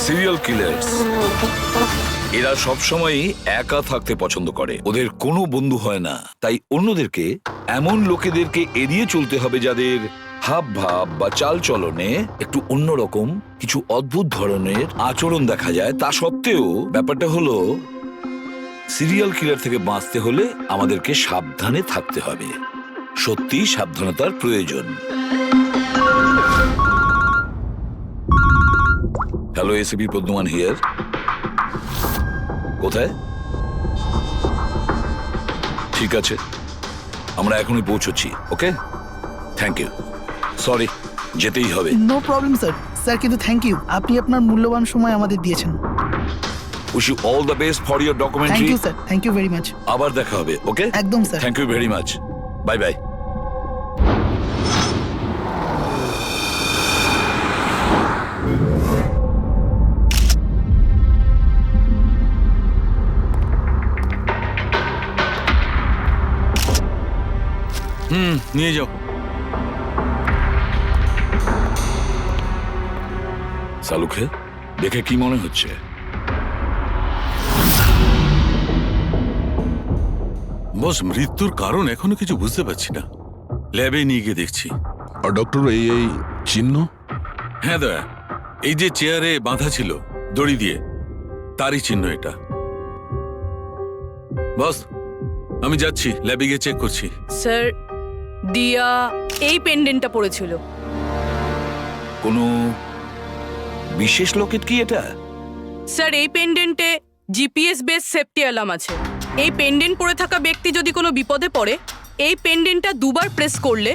[SPEAKER 11] সিরিয়াল কিলার্স এরা সবসময়ই একা থাকতে পছন্দ করে, ওদের কোনো বন্ধু হয় না। তাই অন্যদেরকে, এমন লোকেদেরকে এড়িয়ে চলতে হবে যাদের হাব ভাব বা চাল চলনে একটু অন্যরকম কিছু অদ্ভুত ধরনের আচরণ দেখা যায়। তা সত্ত্বেও ব্যাপারটা হলো, সিরিয়াল কিলার থেকে বাঁচতে হলে আমাদেরকে সাবধানে থাকতে হবে। সত্যি সাবধানতার প্রয়োজন। Hello, ACP Padmaman here. কোথায়? ঠিক আছে, আমরা এখনই পৌঁছচ্ছি। Okay, thank you. সরি, যেতেই হবে।
[SPEAKER 8] No problem sir. স্যার কিন্তু থ্যাংক ইউ, আপনি আপনার মূল্যবান সময় আমাদের দিয়েছেন।
[SPEAKER 11] Wish you all the best for your
[SPEAKER 8] thank
[SPEAKER 11] documentary.
[SPEAKER 8] You sir, thank you very much.
[SPEAKER 11] আবার দেখা হবে। ওকে,
[SPEAKER 8] একদম sir.
[SPEAKER 11] Thank you very much. Bye bye.
[SPEAKER 10] নিয়ে যাও।
[SPEAKER 11] সালুকে দেখে কি মনে হচ্ছে?
[SPEAKER 13] বস, মৃত্যুর কারণ এখনো কিছু বুঝতে পারছি না। ল্যাবে নিয়ে গিয়ে দেখছি।
[SPEAKER 3] আর ডক্টর, এই চিহ্ন?
[SPEAKER 13] হ্যাঁ দয়া, এই যে চেয়ারে বাঁধা ছিল দড়ি দিয়ে, তারই চিহ্ন এটা। বস, আমি যাচ্ছি, ল্যাবে গিয়ে চেক করছি।
[SPEAKER 7] স্যার, দিয়া এই পেন্ডেন্টটা পড়েছিল।
[SPEAKER 11] কোনো বিশেষ লোকের কি এটা?
[SPEAKER 7] স্যার, এই পেন্ডেন্টে জিপিএস বেস সেফটি অ্যালার্ম আছে। এই পেন্ডেন্ট পরে থাকা ব্যক্তি যদি কোনো বিপদে পড়ে, এই পেন্ডেন্টটা দুবার প্রেস করলে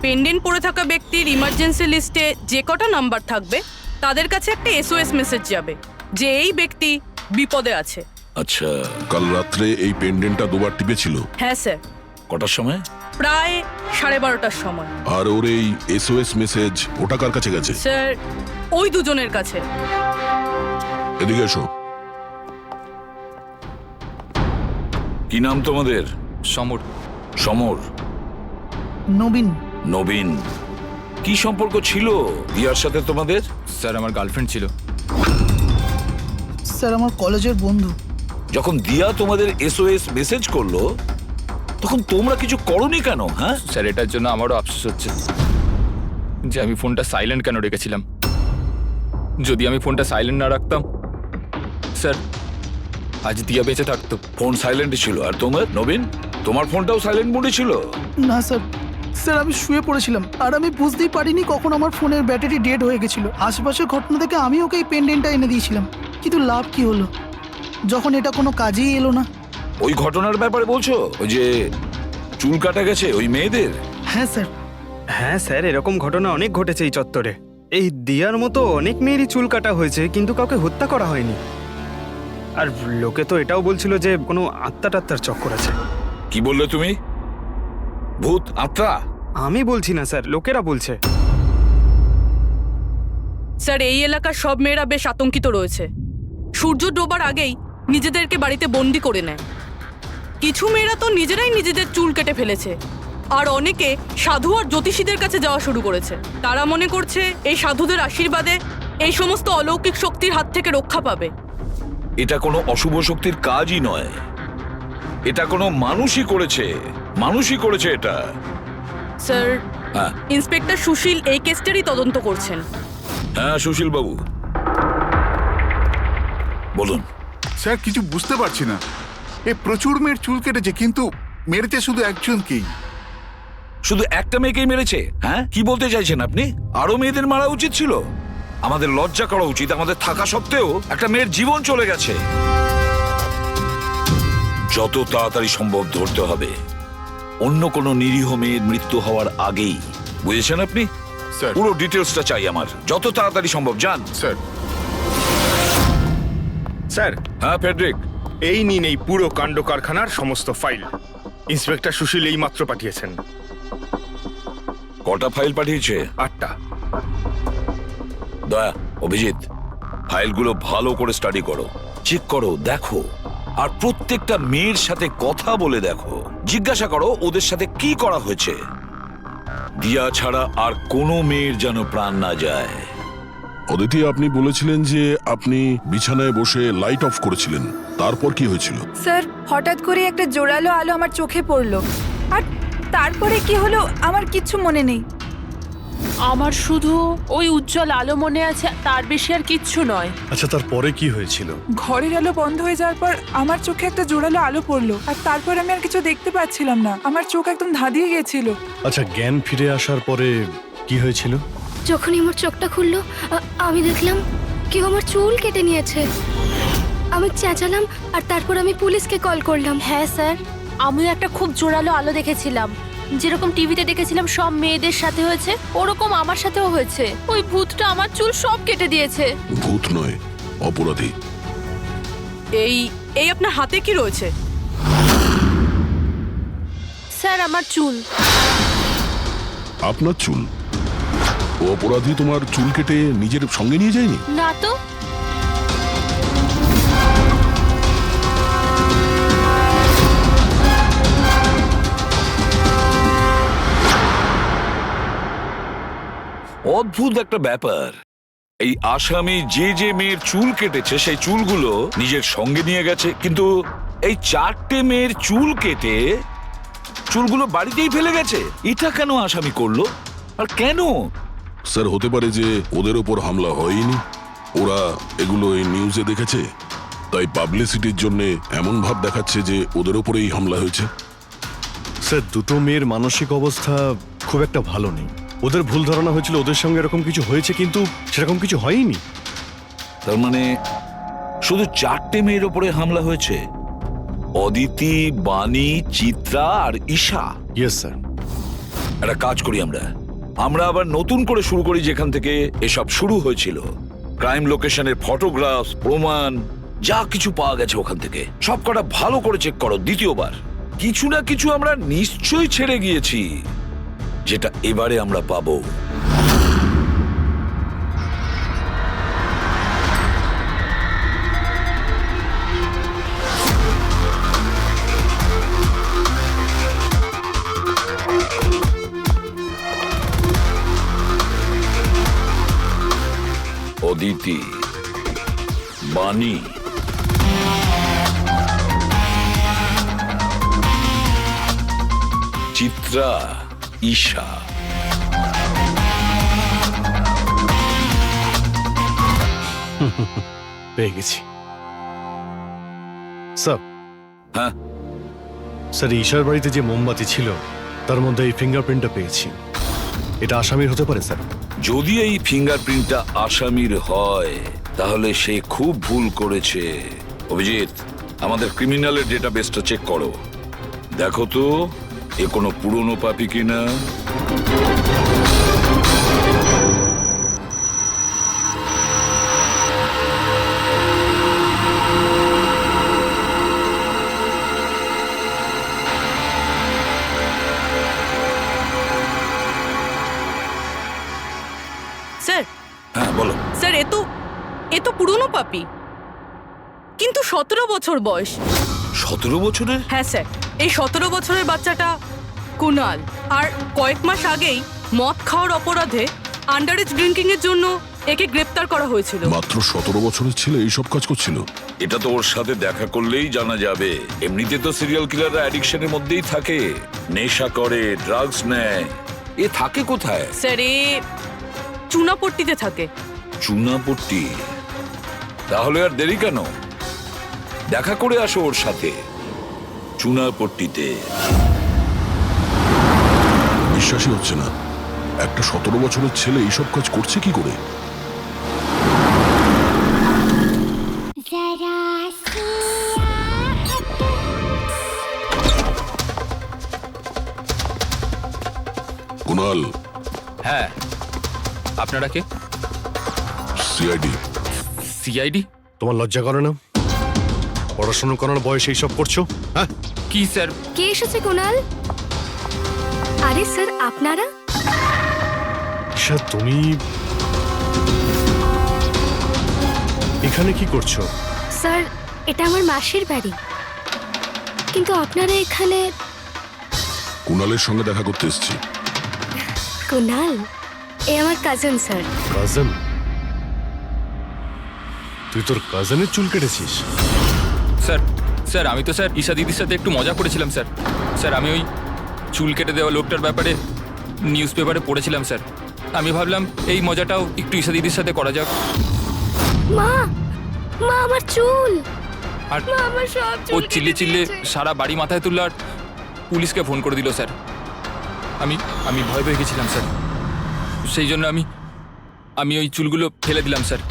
[SPEAKER 7] পেন্ডেন্ট পরে থাকা ব্যক্তির ইমার্জেন্সি লিস্টে যে কটা নাম্বার থাকবে তাদের কাছে একটা এসওএস মেসেজ যাবে যে এই ব্যক্তি বিপদে আছে।
[SPEAKER 3] আচ্ছা, কাল রাত্রে এই পেন্ডেন্টটা দুবার টিপেছিল?
[SPEAKER 7] হ্যাঁ স্যার।
[SPEAKER 3] কটার সময়?
[SPEAKER 7] প্রায় 12:30টার সময়।
[SPEAKER 3] আর ওর এই এসওএস মেসেজ ওটা কার কাছে গেছে?
[SPEAKER 7] স্যার, ওই দুজনের কাছে।
[SPEAKER 3] এদিকে এসো।
[SPEAKER 11] কি নাম তোমাদের?
[SPEAKER 1] সমর।
[SPEAKER 11] সমর?
[SPEAKER 8] নবীন।
[SPEAKER 11] নবীন। কি সম্পর্ক ছিল দিয়ার সাথে তোমাদের?
[SPEAKER 1] স্যার, আমার গার্লফ্রেন্ড ছিল।
[SPEAKER 8] স্যার, আমার কলেজের বন্ধু।
[SPEAKER 11] যখন দিয়া তোমাদের এসওএস মেসেজ করলো তখন তোমরা কিছু করনি কেন? হ্যাঁ
[SPEAKER 1] স্যার, এটার জন্য আমারও আফসোস হচ্ছে যে আমি ফোনটা সাইলেন্ট কেন রেখেছিলাম। যদি আমি ফোনটা সাইলেন্ট না রাখতাম, স্যার, আজ দিয়া বেঁচে থাকতো।
[SPEAKER 11] ফোন সাইলেন্ট ছিল। আর তোমার নবীন, তোমার ফোনটাও সাইলেন্ট মোডে ছিল?
[SPEAKER 8] না স্যার, স্যার আমি শুয়ে পড়েছিলাম আর আমি বুঝতেই পারিনি কখন আমার ফোনের ব্যাটারি ডেড হয়ে গেছিল। আশেপাশের ঘটনা থেকে আমি ওকে এই পেন্ডেন্টটা এনে দিয়েছিলাম, কিন্তু লাভ কি হলো যখন এটা কোনো কাজেই এলো না।
[SPEAKER 11] ওই ঘটনার ব্যাপারে বলছো? ওই যে চুল কাটা গেছে ওই মেয়েদের?
[SPEAKER 8] হ্যাঁ স্যার।
[SPEAKER 10] হ্যাঁ স্যার, এরকম ঘটনা অনেক ঘটেছে এই চত্বরে। এই দিয়ার মতো অনেক মেয়েরই চুল কাটা হয়েছে, কিন্তু কাউকে হত্যা করা হয়নি। আর লোকে তো এটাও বলছিল যে কোনো আত্মা টাত্মার চক্কর আছে।
[SPEAKER 11] কি বললে তুমি? ভূত, আত্মা?
[SPEAKER 10] আমি বলছি না স্যার, লোকেরা বলছে।
[SPEAKER 7] স্যার, এই এলাকার সব মেয়েরা বেশ আতঙ্কিত রয়েছে। সূর্য ডোবার আগেই নিজেদেরকে বাড়িতে বন্দি করে নেয়। কিছু মেয়েরা তো নিজেরাই নিজেদের চুল কেটে ফেলেছে, আর অনেকে সাধু আর জ্যোতিষীদের কাছে যাওয়া শুরু করেছে। তারা মনে করছে এই সাধুদের আশীর্বাদে এই সমস্ত অলৌকিক শক্তির হাত থেকে রক্ষা পাবে।
[SPEAKER 11] এটা কোনো অশুভ শক্তির কাজই নয়, এটা কোনো মানুষই করেছে। মানুষই করেছে এটা।
[SPEAKER 7] স্যার,
[SPEAKER 11] হ্যাঁ
[SPEAKER 7] ইন্সপেক্টর সুশীল এই কেসটারই তদন্ত করছেন।
[SPEAKER 11] হ্যাঁ, সুশীল বাবু বলুন।
[SPEAKER 2] স্যার, কিছু বুঝতে পারছি না। এ প্রচুর মেয়ের চুল কেটেছে, কিন্তু মেরেছে শুধু একজনকেই।
[SPEAKER 11] শুধু একটা মেয়েকেই মেরেছে? হ্যাঁ, কি বলতে চাইছেন আপনি? আরো মেয়েদের মারা উচিত ছিল? আমাদের লজ্জা করা উচিত। আমাদের থাকা সত্ত্বেও একটা মেয়ের জীবন চলে গেছে। যত তাড়াতাড়ি সম্ভব ধরতে হবে, অন্য কোনো নিরীহ মেয়ের মৃত্যু হওয়ার আগেই। বুঝেছেন আপনি?
[SPEAKER 2] স্যার।
[SPEAKER 11] পুরো ডিটেলসটা চাই আমার, যত তাড়াতাড়ি সম্ভব। যান।
[SPEAKER 2] স্যার।
[SPEAKER 5] স্যার,
[SPEAKER 13] হ্যাঁ ফেডরিক,
[SPEAKER 5] এই নিন এই পুরো কাণ্ড কারখানার সমস্ত ফাইল। ইন্সপেক্টর সুশীল এই মাত্র পাঠিয়েছেন।
[SPEAKER 11] কটা ফাইল পাঠিয়েছে?
[SPEAKER 5] 8টা।
[SPEAKER 11] দয়া, অভিজিৎ, ফাইলগুলো ভালো করে স্টাডি করো, চেক করো, দেখো, আর প্রত্যেকটা মেয়ের সাথে কথা বলে দেখো, জিজ্ঞাসা করো ওদের সাথে কি করা হয়েছে। দিয়া ছাড়া আর কোনো মেয়ের যেন প্রাণ না যায়।
[SPEAKER 3] অদিতি, আপনি বলেছিলেন যে আপনি বিছানায় বসে লাইট অফ করেছিলেন, তারপর কি হয়েছিল?
[SPEAKER 9] স্যার, হঠাৎ করে একটা জোরালো আলো আমার চোখে পড়লো, আর তারপরে কি হলো আমার কিচ্ছু মনে নেই।
[SPEAKER 12] আমার শুধু ওই উজ্জ্বল আলো মনে আছে, তার বেশি আর কিচ্ছু নয়।
[SPEAKER 4] আচ্ছা, তারপরে কি হয়েছিল?
[SPEAKER 14] ঘরের আলো বন্ধ হয়ে যাওয়ার পর আমার চোখে একটা জোরালো আলো পড়লো, আর তারপর আমি আর কিছু দেখতে পাচ্ছিলাম না। আমার চোখ একদম ধাঁধিয়ে গেছিল।
[SPEAKER 4] আচ্ছা, জ্ঞান ফিরে আসার পরে কি হয়েছিল?
[SPEAKER 12] যখনই আমার চোখটা খুললো, আমি দেখলাম কেউ আমার চুল কেটে নিয়েছে। আমি চেঁচালাম আর তারপর আমি পুলিশকে কল করলাম। হ্যাঁ স্যার, আমিও একটা খুব জোরালো আলো দেখেছিলাম, যেরকম টিভিতে দেখেছিলাম সব মেয়েদের সাথে হয়েছে, ওরকম আমার সাথেও হয়েছে। ওই ভূতটা আমার চুল সব কেটে দিয়েছে।
[SPEAKER 3] ভূত নয়, অপরাধী।
[SPEAKER 7] এই এই আপনার হাতে কি রয়েছে?
[SPEAKER 12] স্যার, আমার চুল।
[SPEAKER 3] আপনার চুল? ও অপরাধী তোমার চুল কেটে নিজের সঙ্গে নিয়ে যায়নি?
[SPEAKER 12] না তো।
[SPEAKER 11] অদ্ভুত একটা ব্যাপার, এই আসামি যে যে মেয়ের চুল কেটেছে সেই চুলগুলো নিজের সঙ্গে নিয়ে গেছে, কিন্তু এই 4টে মেয়ের চুল কেটে চুলগুলো বাড়িতেই ফেলে গেছে। এটা কেন আসামি করলো আর কেন?
[SPEAKER 3] স্যার, হতে পারে যে ওদের ওপর হামলা হয়নি, ওরা এগুলো এই নিউজে দেখেছে, তাই পাবলিসিটির জন্য এমন ভাব দেখাচ্ছে যে ওদের ওপরেই হামলা হয়েছে।
[SPEAKER 4] স্যার, দুটো মেয়ের মানসিক অবস্থা খুব একটা ভালো নেই। ওদের ভুল ধারণা হয়েছিল ওদের সঙ্গে এরকম কিছু হয়েছে, কিন্তু সেরকম কিছু হয়নি।
[SPEAKER 11] তার মানে শুধু 4টে মেয়ের ওপরে হামলা হয়েছে? অদিতি, বাণী, চিত্রা আর ঈশা?
[SPEAKER 4] Yes sir.
[SPEAKER 11] একটা কাজ করি, আমরা আবার নতুন করে শুরু করি যেখান থেকে এসব শুরু হয়েছিল। ক্রাইম লোকেশনের ফটোগ্রাফ, প্রমাণ, যা কিছু পাওয়া গেছে ওখান থেকে সব কটা ভালো করে চেক করো দ্বিতীয়বার। কিছু না কিছু আমরা নিশ্চয়ই ছেড়ে গিয়েছি, যেটা এবারে আমরা পাবো। অদিতি, বাণী, চিত্রা, ঈশা।
[SPEAKER 4] পেয়ে গেছি স্যার।
[SPEAKER 11] হ্যাঁ
[SPEAKER 4] স্যার, ঈশার বাড়িতে যে মোমবাতি ছিল তার মধ্যে এই ফিঙ্গারপ্রিন্টটা পেয়েছি। এটা আসামির হতে পারে স্যার।
[SPEAKER 11] যদি এই ফিঙ্গারপ্রিন্টটা আসামির হয় তাহলে সে খুব ভুল করেছে। অভিজিৎ, আমাদের ক্রিমিনালের ডেটাবেসটা চেক করো, দেখো তো এ কোনো পুরনো পাপি কিনা।
[SPEAKER 7] স্যার।
[SPEAKER 11] হ্যাঁ বলো।
[SPEAKER 7] স্যার, এ তো পুরনো পাপি, কিন্তু 17 বছর বয়স।
[SPEAKER 11] 17 বছরের?
[SPEAKER 7] হ্যাঁ স্যার, এই 17 বছরের বাচ্চাটা কুনাল, আর কয়েক মাস আগেই মদ খাওয়ার অপরাধে আন্ডারএজ ড্রিঙ্কিং এর জন্য একে গ্রেপ্তার করা হয়েছিল।
[SPEAKER 3] মাত্র 17 বছরের ছেলে এইসব কাজ করছিল?
[SPEAKER 11] এটা তো ওর সাথে দেখা করলেই জানা যাবে। এমনিতে তো সিরিয়াল কিলাররা অ্যাডিকশনের মধ্যেই থাকে, নেশা করে, ড্রাগস নেয়। এ থাকে কোথায়?
[SPEAKER 7] স্যার, এ চুনাপট্টিতে থাকে।
[SPEAKER 11] চুনাপট্টি? তাহলে আর দেরি কেন, দেখা করে আসো ওর সাথে চুনাপট্টিতে।
[SPEAKER 3] বিশ্বাসই হচ্ছে না, একটা 17 বছরের ছেলে এইসব কাজ করছে কি করে? কুনাল।
[SPEAKER 1] হ্যাঁ, আপনারা কে?
[SPEAKER 3] সিআইডি।
[SPEAKER 1] সিআইডি?
[SPEAKER 4] তোমার লজ্জা করে না? পড়াশোনা করার বয়সে এইসব করছো? হ্যাঁ,
[SPEAKER 1] কি স্যার?
[SPEAKER 12] কে এসেছে কুনাল? আরে স্যার আপনারা?
[SPEAKER 4] ঈশা তুমি এখানে কি করছো?
[SPEAKER 12] স্যার এটা আমার মাসির বাড়ি, কিন্তু আপনারা এখানে?
[SPEAKER 3] কুণালের সঙ্গে দেখা করতে এসেছি।
[SPEAKER 12] কুনাল এ আমার কাজিন স্যার।
[SPEAKER 4] কাজন? তুই তোর কাজনের চুল কেটেছিস?
[SPEAKER 1] স্যার স্যার আমি তো স্যার ঈশা দিদির সাথে একটু মজা করেছিলাম স্যার। স্যার আমি ওই চুল কেটে দেওয়া লোকটার ব্যাপারে নিউজ পেপারে পড়েছিলাম স্যার। আমি ভাবলাম এই মজাটাও একটু ঈশা দিদির সাথে করা যাক।
[SPEAKER 12] মা, মা আমার চুল,
[SPEAKER 1] আর
[SPEAKER 12] মা আমার সব
[SPEAKER 1] ও
[SPEAKER 12] চুল
[SPEAKER 1] চিল্লে
[SPEAKER 12] কেটে
[SPEAKER 1] চিল্লে
[SPEAKER 12] দিয়েছে।
[SPEAKER 1] সারা বাড়ি মাথায় তুললো আর পুলিশকে ফোন করে দিল স্যার। আমি ভয় পেয়ে গেছিলাম স্যার। সেই জন্য আমি ওই চুলগুলো ফেলে দিলাম স্যার,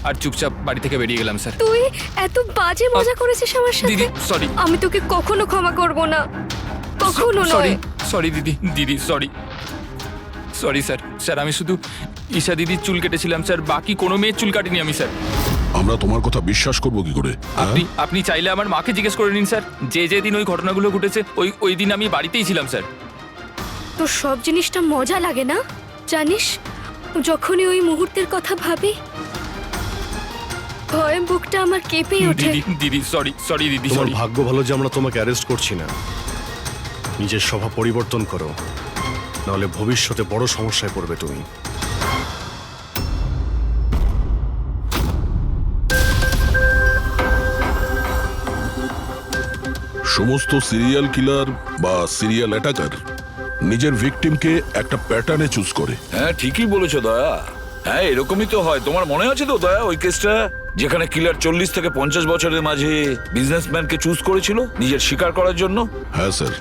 [SPEAKER 1] আর চুপচাপ বাড়ি থেকে বেরিয়ে গেলাম স্যার।
[SPEAKER 12] তুই এত বাজে মজা করেছিস আমার সাথে।
[SPEAKER 1] দিদি সরি।
[SPEAKER 12] আমি তোকে কখনো ক্ষমা করব না, কখনো
[SPEAKER 1] সরি
[SPEAKER 12] নয়।
[SPEAKER 1] সরি দিদি সরি সরি স্যার। স্যার আমি শুধু ঈশা দিদির চুল কেটেছিলাম স্যার, বাকি কোনো মেয়ের চুল কাটিনি আমি স্যার।
[SPEAKER 3] আমরা তোমার কথা বিশ্বাস করবো কি করে?
[SPEAKER 1] আপনি চাইলে আমার মাকে জিজ্ঞেস করে নিন স্যার। যে দিন ওই ঘটনাগুলো ঘটেছে ওই দিন আমি বাড়িতেই ছিলাম স্যার।
[SPEAKER 12] তোর সব জিনিসটা মজা লাগে না জানিস? যখনই ওই মুহূর্তের কথা ভাবি ভয়ে বুকটা আমার কেঁপে ওঠে।
[SPEAKER 1] দিদি সরি দিদি
[SPEAKER 4] তোমার
[SPEAKER 1] সরি।
[SPEAKER 4] ভাগ্য ভালো যে আমরা তোমাকে অ্যারেস্ট করছি না। নিজের স্বভাব পরিবর্তন করো, নাহলে ভবিষ্যতে বড় সমস্যায় পড়বে তুমি।
[SPEAKER 3] সমস্ত সিরিয়াল কিলার বা সিরিয়াল অ্যাটাকার নিজের ভিকটিমকে একটা প্যাটার্নে চুজ করে।
[SPEAKER 11] হ্যাঁ ঠিকই বলেছো দয়া। হ্যাঁ এরকমই তো হয়। তোমার মনে আছে তো দয়া ওই কেসটা, যেখানে কিলার 40 থেকে 50 বছরের মাঝে বিজনেসম্যানকে চুজ করেছিল নিজের শিকার করার জন্য?
[SPEAKER 3] হ্যাঁ স্যার,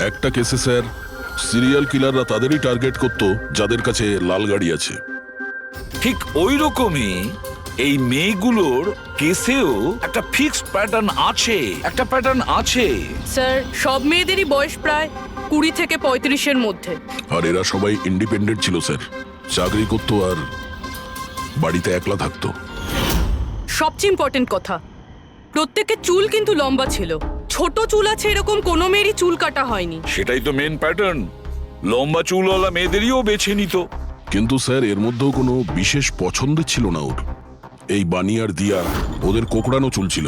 [SPEAKER 3] একটা কেসে স্যার সিরিয়াল কিলাররা তাদেরই টার্গেট করতো যাদের কাছে লাল গাড়ি আছে।
[SPEAKER 11] ঠিক ওই রকমই এই মেয়েগুলোর কেসেও একটা ফিক্সড প্যাটার্ন আছে।
[SPEAKER 7] স্যার সব মেয়েদেরই বয়স প্রায় 20 থেকে 35-এর মধ্যে।
[SPEAKER 3] আর এরা সবাই ইন্ডিপেন্ডেন্ট ছিল স্যার, চাকরি করতো আর বাড়িতে একলা থাকতো।
[SPEAKER 7] সবচেয়ে ইম্পর্টেন্ট কথা, প্রত্যেকের চুল কিন্তু লম্বা ছিল। ছোট চুল আছে এরকম কোনো মেয়েরই চুল কাটা হয়নি।
[SPEAKER 11] সেটাই তো মেন প্যাটার্ন, লম্বা চুলওয়ালা মেয়েদেরইও বেছে নিত।
[SPEAKER 3] কিন্তু স্যার এর মধ্যেও কোনো বিশেষ পছন্দের ছিল না ওর। এই বানি আর দিয়া ওদের কোকড়ানো চুল ছিল,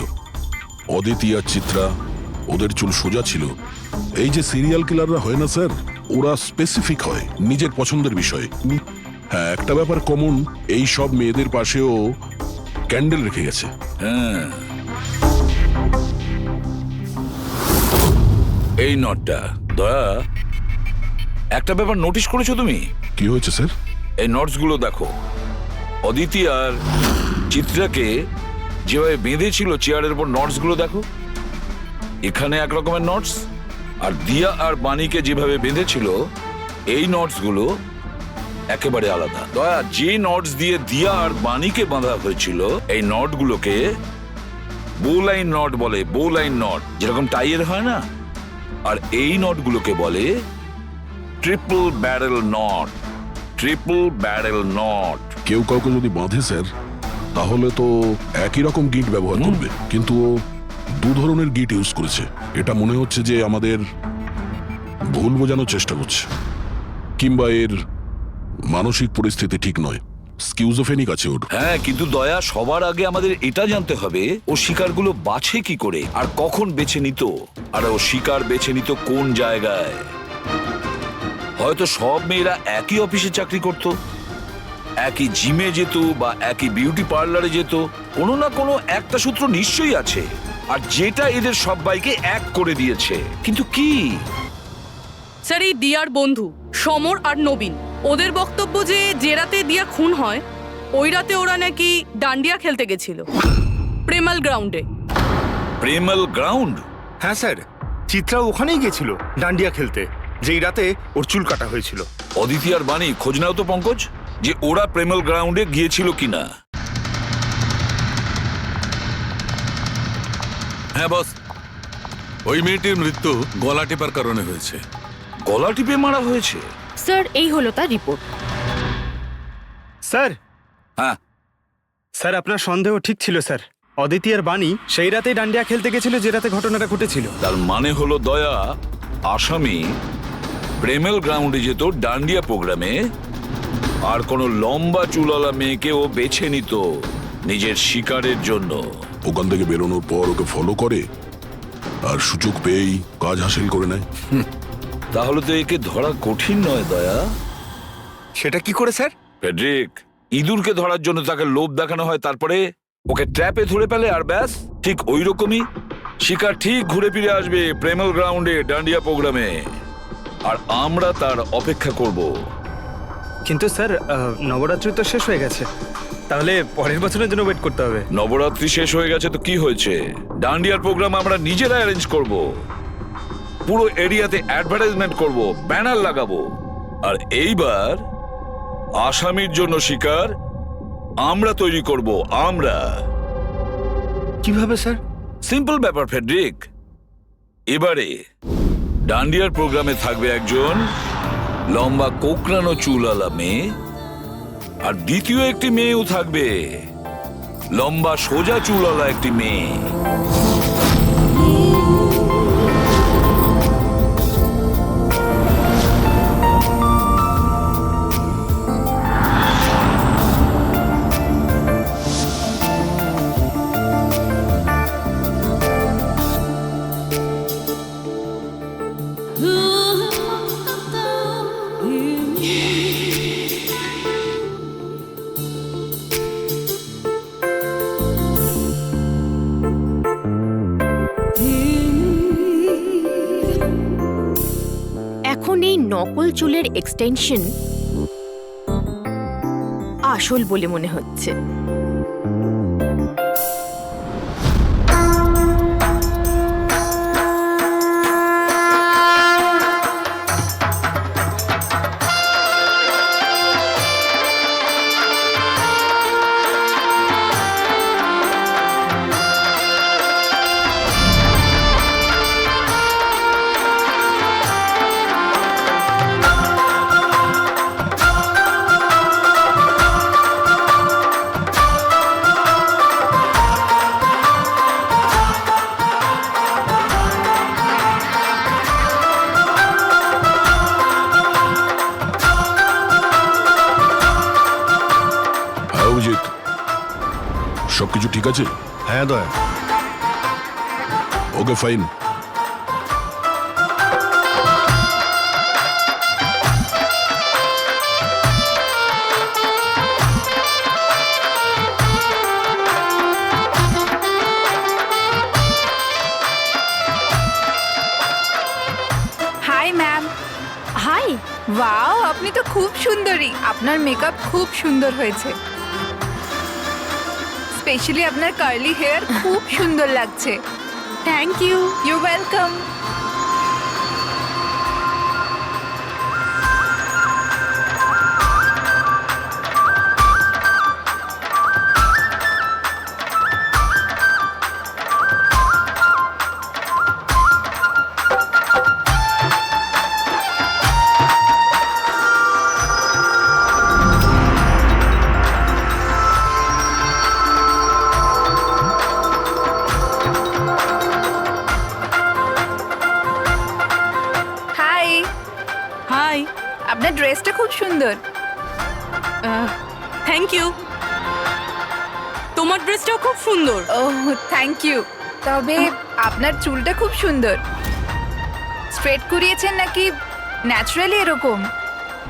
[SPEAKER 3] অদিতি আর চিত্রা ওদের চুল সোজা ছিল। এই যে সিরিয়াল কিলাররা হয় না স্যার, ওরা স্পেসিফিক হয় নিজের পছন্দের বিষয়ে। হ্যাঁ একটা ব্যাপার কমন, এই সব মেয়েদের পাশেও ক্যান্ডেল রেখে গেছে।
[SPEAKER 11] হ্যাঁ এই নটটা দয়া, একটা ব্যাপার নোটিশ করেছো তুমি?
[SPEAKER 3] কি হয়েছে স্যার?
[SPEAKER 11] এই নটস গুলো দেখো। অদিতি আর চিত্রাকে যেভাবে বেঁধেছিল চেয়ারের উপর, নটস গুলো দেখো। এখানে এক রকমের নটস, আর দিয়া আর বাণীকে যেভাবে বেঁধেছিল এই নটস গুলো একেবারে আলাদা। দয়া, যে নটস দিয়ে দিয়া আর বাণীকে বাঁধা হয়েছিল এই নট গুলোকে বোলাইন নট বলে। বোলাইন নট যেরকম টাইয়ের হয় না, আর এই নট গুলোকে বলে ট্রিপল ব্যারেল নট।
[SPEAKER 3] কেউ কাউকে যদি বাঁধে স্যার, তাহলে তো একই রকম গিট ব্যবহার করবে, কিন্তু ও দু ধরনের গিট ইউজ করেছে। এটা মনে হচ্ছে যে আমাদের ভুল বোঝানোর চেষ্টা করছে, কিংবা এর মানসিক পরিস্থিতি ঠিক নয়, স্কিউজোফেনিক আছে ওর।
[SPEAKER 11] হ্যাঁ কিন্তু দয়া, সবার আগে আমাদের এটা জানতে হবে ও শিকারগুলো বাছে কি করে আর কখন বেছে নিত, আর ও শিকার বেছে নিত কোন জায়গায়। হয়তো সব মেয়েরা একই অফিসে চাকরি করত, একই জিমে যেত বা একই বিউটি পার্লারে যেত। কোনো না কোনো একটা সূত্র নিশ্চয়ই আছে, আর যেটা এদের সবাইকে এক করে দিয়েছে। কিন্তু কি?
[SPEAKER 7] স্যার এই দিয়ার বন্ধু সমর আর নবীন, ওদের বক্তব্য যে রাতে দিয়া খুন হয় ওই রাতে ওরা নাকি ডান্ডিয়া খেলতে গেছিল প্রেমাল গ্রাউন্ডে।
[SPEAKER 11] প্রেমাল গ্রাউন্ড?
[SPEAKER 5] হ্যাঁ স্যার, চিত্রা ওখানেই গেছিল ডান্ডিয়া খেলতে, যেই রাতে ওর চুল কাটা হয়েছিল।
[SPEAKER 11] অদিতি আর বাণী, খোঁজ নাও তো পঙ্কজ, যে ওরা প্রেমাল গ্রাউন্ডে গিয়েছিল কিনা।
[SPEAKER 13] হ্যাঁ বস, ওই মেয়েটির মৃত্যু গলা টিপার কারণে হয়েছে।
[SPEAKER 11] গলা টিপে মারা হয়েছে?
[SPEAKER 12] স্যার এই হলো তার রিপোর্ট।
[SPEAKER 10] স্যার,
[SPEAKER 11] হ্যাঁ
[SPEAKER 10] স্যার আপনার সন্দেহ ঠিক ছিল স্যার। অদিতি আর বাণী সেই রাতেই ডান্ডিয়া খেলতে গেছিল যে রাতে ঘটনাটা ঘটেছিল।
[SPEAKER 11] তার মানে হলো দয়া, আসামি প্রেমেল গ্রাউন্ডে যেত ডান্ডিয়া প্রোগ্রামে, আর কোনো লম্বা চুলালা মেয়েকে ও বেছে নিত নিজের শিকারের জন্য।
[SPEAKER 3] ওখান থেকে বেরোনোর পর ওকে ফলো করে আর সুযোগ পেয়েই কাজ হাসিল করে নেয়।
[SPEAKER 11] তাহলে তো একে ধরা কঠিন নয় দয়া।
[SPEAKER 5] সেটা কি করে স্যার?
[SPEAKER 11] ফেডরিক, ইঁদুরকে ধরার জন্য তাকে লোভ দেখানো হয়, তারপরে ওকে ট্র্যাপে ধরে ফেলে, আর ব্যাস ঠিক ওই রকমই শিকার ঠিক ঘুরে ফিরে আসবে প্রেমেল গ্রাউন্ডে ডান্ডিয়া প্রোগ্রামে, আর আমরা তার অপেক্ষা করব।
[SPEAKER 10] কিন্তু স্যার নবরাত্রি তো শেষ হয়ে গেছে, তাহলে পরের বছরের জন্য ওয়েট করতে হবে।
[SPEAKER 11] নবরাত্রি শেষ হয়ে গেছে তো কি হয়েছে, ডান্ডিয়ার প্রোগ্রাম আমরা নিজেরা অ্যারেঞ্জ করব, পুরো এরিয়াতে অ্যাডভার্টাইজমেন্ট করব, ব্যানার লাগাবো, আর এইবার আসামির জন্য শিকার আমরা তৈরি করব। আমরা
[SPEAKER 5] কিভাবে স্যার?
[SPEAKER 11] সিম্পল ব্যাপার ফেডরিক। এবারে ডান্ডিয়ার প্রোগ্রামে থাকবে একজন লম্বা কোকড়ানো চুলালা মেয়ে, আর দ্বিতীয় একটি মেয়েও থাকবে, লম্বা সোজা চুলালা একটি মেয়ে।
[SPEAKER 15] এখন এই নকল চুলের এক্সটেনশন আসল বলে মনে হচ্ছে।
[SPEAKER 3] সবকিছু ঠিক আছে?
[SPEAKER 4] হ্যাঁ Daya.
[SPEAKER 3] Okay fine.
[SPEAKER 9] Hi ma'am.
[SPEAKER 15] Hi.
[SPEAKER 9] Wow, আপনি তো খুব সুন্দরী। আপনার মেকআপ খুব সুন্দর হয়েছে, স্পেশালি আপনার কার্লি হেয়ার খুব সুন্দর লাগছে।
[SPEAKER 15] Thank you.
[SPEAKER 9] You welcome. আপনার ড্রেসটা খুব সুন্দর।
[SPEAKER 7] Thank you. তোমার ড্রেসটাও খুব সুন্দর।
[SPEAKER 9] Oh thank you. তবে আপনার চুলটা খুব সুন্দর। স্ট্রেট করিয়েছেন নাকি ন্যাচারালি এরকম?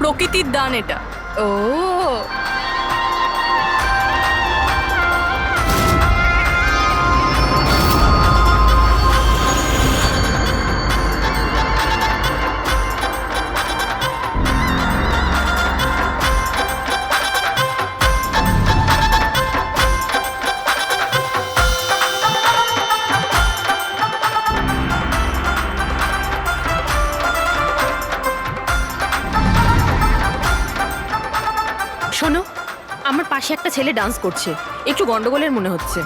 [SPEAKER 7] প্রকৃতির দান এটা।
[SPEAKER 9] ও
[SPEAKER 15] শোনো, আমার পাশে একটা ছেলে ডান্স করছে, একটু গন্ডগোলের মনে হচ্ছে।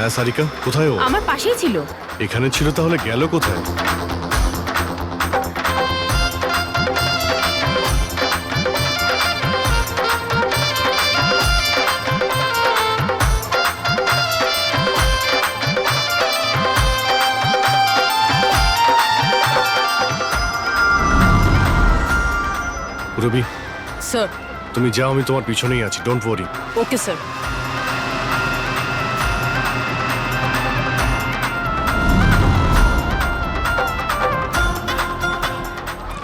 [SPEAKER 4] হ্যাঁ সারিকা, কোথায় ও?
[SPEAKER 15] আমার পাশেই ছিল।
[SPEAKER 4] এখানে ছিল, তাহলে গেল কোথায়? রবি,
[SPEAKER 7] স্যার।
[SPEAKER 4] তুমি যাও, আমি তোমার পিছনেই আছি, ডোন্ট ওয়ারি।
[SPEAKER 7] Okay sir.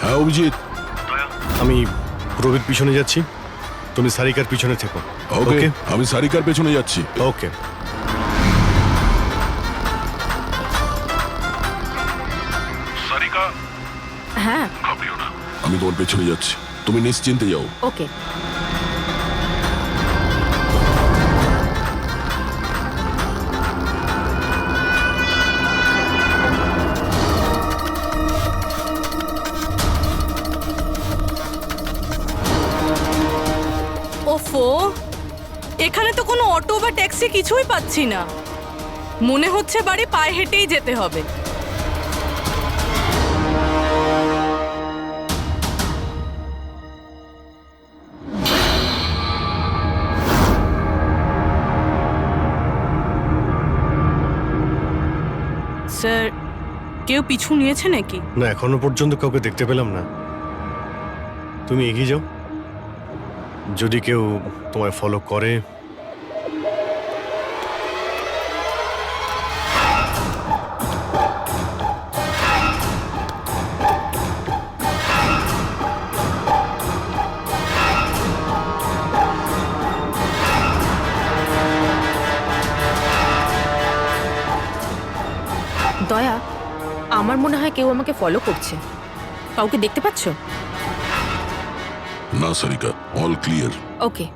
[SPEAKER 3] হ্যাঁ অভিজিৎ,
[SPEAKER 4] আমি রবির পিছনে যাচ্ছি, তুমি সারিকার পিছনে থেকো।
[SPEAKER 3] ওকে, আমি সারিকার পেছনে যাচ্ছি।
[SPEAKER 4] ওকে।
[SPEAKER 3] সারিকা,
[SPEAKER 15] হ্যাঁ
[SPEAKER 3] ঘাবড়িও না, আমি তোমার পেছনে যাচ্ছি, তুমি নিশ্চিন্তে যাও।
[SPEAKER 15] ওকে।
[SPEAKER 7] ওফো, এখানে তো কোনো অটো বা ট্যাক্সি কিছুই পাচ্ছি না। মনে হচ্ছে বাড়ি পায়ে হেঁটেই যেতে হবে। স্যার, কেউ পিছু নিয়েছে নাকি?
[SPEAKER 4] না, এখনো পর্যন্ত কাউকে দেখতে পেলাম না। তুমি এগিয়ে যাও, যদি কেউ তোমায় ফলো করে।
[SPEAKER 15] দয়া, আমার মনে হয় কেউ আমাকে ফলো করছে। কাউকে দেখতে পাচ্ছ?
[SPEAKER 3] না সারিকা, অল ক্লিয়ার।
[SPEAKER 15] ওকে।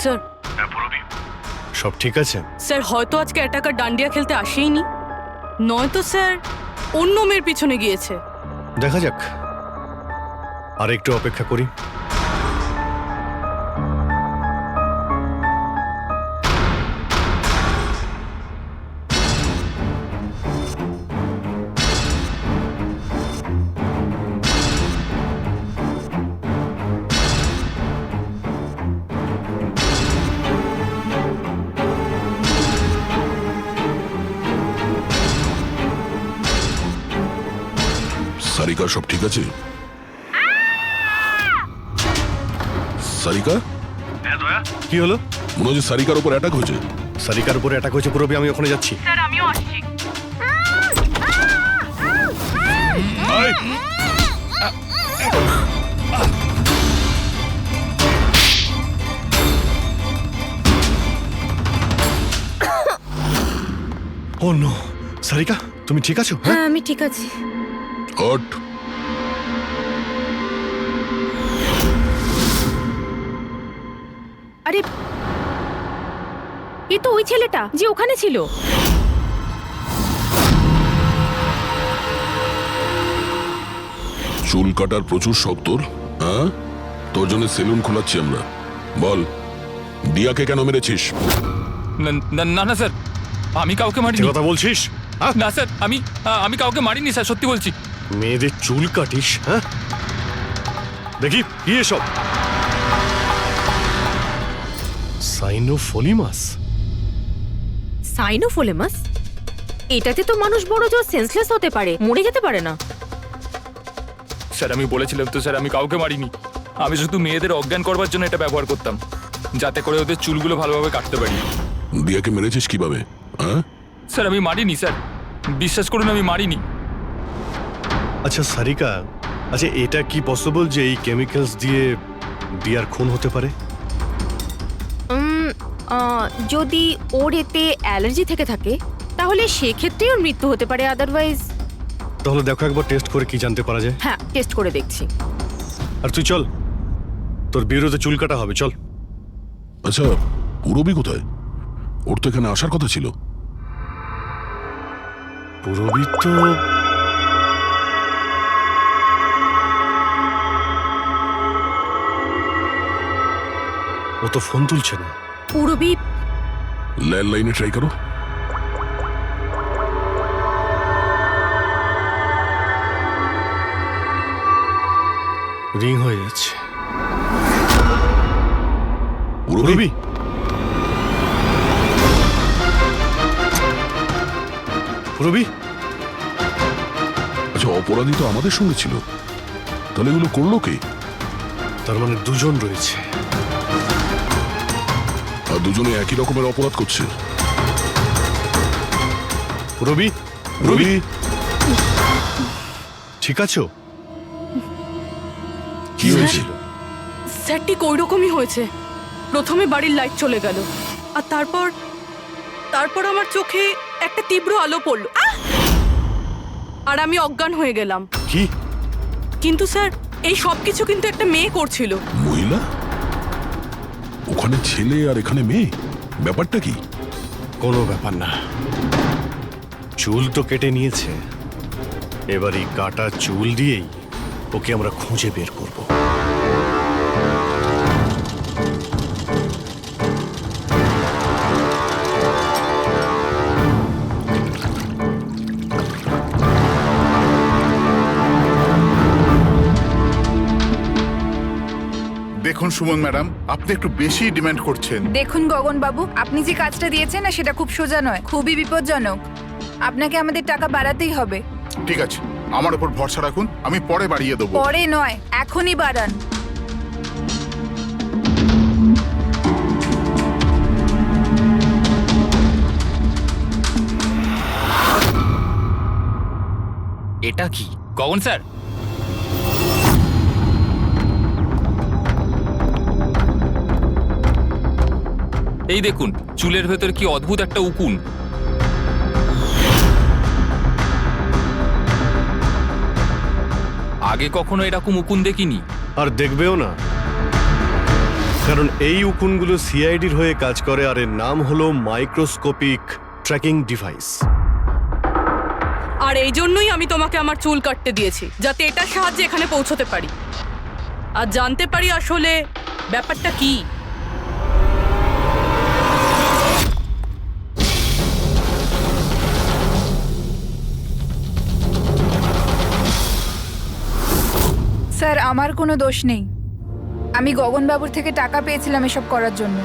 [SPEAKER 7] স্যার।
[SPEAKER 4] সব ঠিক আছে?
[SPEAKER 7] স্যার, হয়তো আজকে অ্যাটাকার ডান্ডিয়া খেলতে আসেইনি, নয়তো স্যার অন্য মেয়ের পিছনে গিয়েছে।
[SPEAKER 4] দেখা যাক, আর একটু অপেক্ষা করি।
[SPEAKER 3] সারিকা, সব ঠিক আছে? সারিকা,
[SPEAKER 4] কি হলো?
[SPEAKER 3] মনে হচ্ছে সারিকার উপর অ্যাটাক হয়েছে।
[SPEAKER 4] সারিকার উপরে অ্যাটাক হয়েছে পুরবি, আমি ওখানে যাচ্ছি।
[SPEAKER 7] স্যার, আমিও আসছি।
[SPEAKER 4] ও নো, সারিকা তুমি ঠিক আছো?
[SPEAKER 15] হ্যাঁ আমি ঠিক আছি।
[SPEAKER 3] হট।
[SPEAKER 15] আরে, এ তো ওই ছেলেটা যে ওখানে ছিল।
[SPEAKER 3] চুল কাটার প্রচুর শখ তোর, হ্যাঁ? তোর জন্য সেলুন খোলাচ্ছি আমরা। বল, দিয়াকে কেন মেরেছিস?
[SPEAKER 1] না না না স্যার, আমি কাউকে মারিনি।
[SPEAKER 4] কথা বলছিস?
[SPEAKER 1] না স্যার, আমি কাউকে মারিনি স্যার, সত্যি বলছি।
[SPEAKER 4] মেয়েদের চুল কাটিস? হ্যাঁ, দেখি কি এসব। সাইনোফোলিমাস।
[SPEAKER 15] সাইনোফোলেমাস? এটাতে তো মানুষ বড় জোর সেন্সলেস হতে পারে, মরে যেতে পারে না।
[SPEAKER 1] স্যার, আমি বলেছিলাম তো স্যার, আমি কাউকে মারিনি। আমি শুধু মেয়েদের অজ্ঞান করবার জন্য এটা ব্যবহার করতাম, যাতে করে ওদের চুলগুলো ভালোভাবে কাটতে পারি।
[SPEAKER 3] দিয়াকে মেরেছিস কিভাবে? হ্যাঁ
[SPEAKER 1] স্যার, আমি মারিনি স্যার, বিশ্বাস করুন, আমি মারিনি।
[SPEAKER 4] আচ্ছা সারিকা, আচ্ছা এটা কি পসিবল যে এই কেমিক্যালস দিয়ে দিয়ার খুন হতে পারে?
[SPEAKER 15] যদি ওর এতে অ্যালার্জি থেকে থাকে তাহলে সেক্ষেত্রে ওর মৃত্যু হতে পারে, আদারওয়াইজ।
[SPEAKER 4] তাহলে দেখো একবার টেস্ট করে কি জানতে পারা যায়।
[SPEAKER 15] হ্যাঁ, টেস্ট করে দেখছি।
[SPEAKER 4] আর তুই চল, তোর বিরুদ্ধে চুল কাটা হবে, চল।
[SPEAKER 3] আচ্ছা, পুরবী কোথায়? ওর তো এখানে আসার কথা ছিল।
[SPEAKER 4] পুরবী তো ও তো ফোন তুলছে না।
[SPEAKER 15] পুরবী
[SPEAKER 3] ল্যান্ডলাইনে ট্রাই করো।
[SPEAKER 4] রিং হয়ে যাচ্ছে।
[SPEAKER 3] পুরবী,
[SPEAKER 4] পুরবী,
[SPEAKER 3] আচ্ছা অপরাধী তো আমাদের সঙ্গে ছিল, তাহলে এগুলো করলো কে?
[SPEAKER 4] তার মানে দুজন রয়েছে,
[SPEAKER 3] আর দুজনে একই রকমের অপরাধ করছে।
[SPEAKER 4] পুরবী,
[SPEAKER 3] পুরবী,
[SPEAKER 4] ঠিক আছো?
[SPEAKER 3] কি হয়েছিল?
[SPEAKER 7] স্যার ঠিক ওই রকমই হয়েছে। প্রথমে বাড়ির লাইট চলে গেল, আর তারপর আমার চোখে একটা তীব্র আলো পড়লো, আর আমি অজ্ঞান হয়ে গেলাম।
[SPEAKER 4] কি?
[SPEAKER 7] কিন্তু স্যার এই সব কিছু কিন্তু একটা মেয়ে করছিল।
[SPEAKER 3] মহিলা? ওখানে ছেলে আর এখানে মেয়ে, ব্যাপারটা কি?
[SPEAKER 4] কোনো ব্যাপার না, চুল তো কেটে নিয়েছে, এবার এই কাটা চুল দিয়েই ওকে আমরা খুঁজে বের করব।
[SPEAKER 2] দেখুন সুমন ম্যাডাম, আপনি একটু বেশি ডিমান্ড করছেন।
[SPEAKER 9] দেখুন গগন বাবু, আপনি যে কাজটা দিয়েছেন না সেটা খুব সোজা নয়, খুবই বিপজ্জনক। আপনাকে আমাদের টাকা বাড়াতেই হবে।
[SPEAKER 2] ঠিক আছে, আমার উপর ভরসা রাখুন, আমি পরে বাড়িয়ে দেবো।
[SPEAKER 9] পরে নয়, এখনই বাড়ান।
[SPEAKER 1] এটা কি গগন স্যার? এই দেখুন, চুলের ভেতর কি অদ্ভুত একটা উকুন। আগে কখনো এরকম উকুন দেখিনি।
[SPEAKER 4] আর দেখবেও না, কারণ এই উকুনগুলো সিআইডির হয়ে কাজ করে, আর এর নাম হলো মাইক্রোস্কোপিক ট্র্যাকিং ডিভাইস।
[SPEAKER 7] আর এই জন্যই আমি তোমাকে আমার চুল কাটতে দিয়েছি, যাতে এটার সাহায্যে এখানে পৌঁছতে পারি আর জানতে পারি আসলে ব্যাপারটা কি।
[SPEAKER 9] স্যার আমার কোনো দোষ নেই, আমি গগনবাবুর থেকে টাকা পেয়েছিলাম এসব করার জন্য।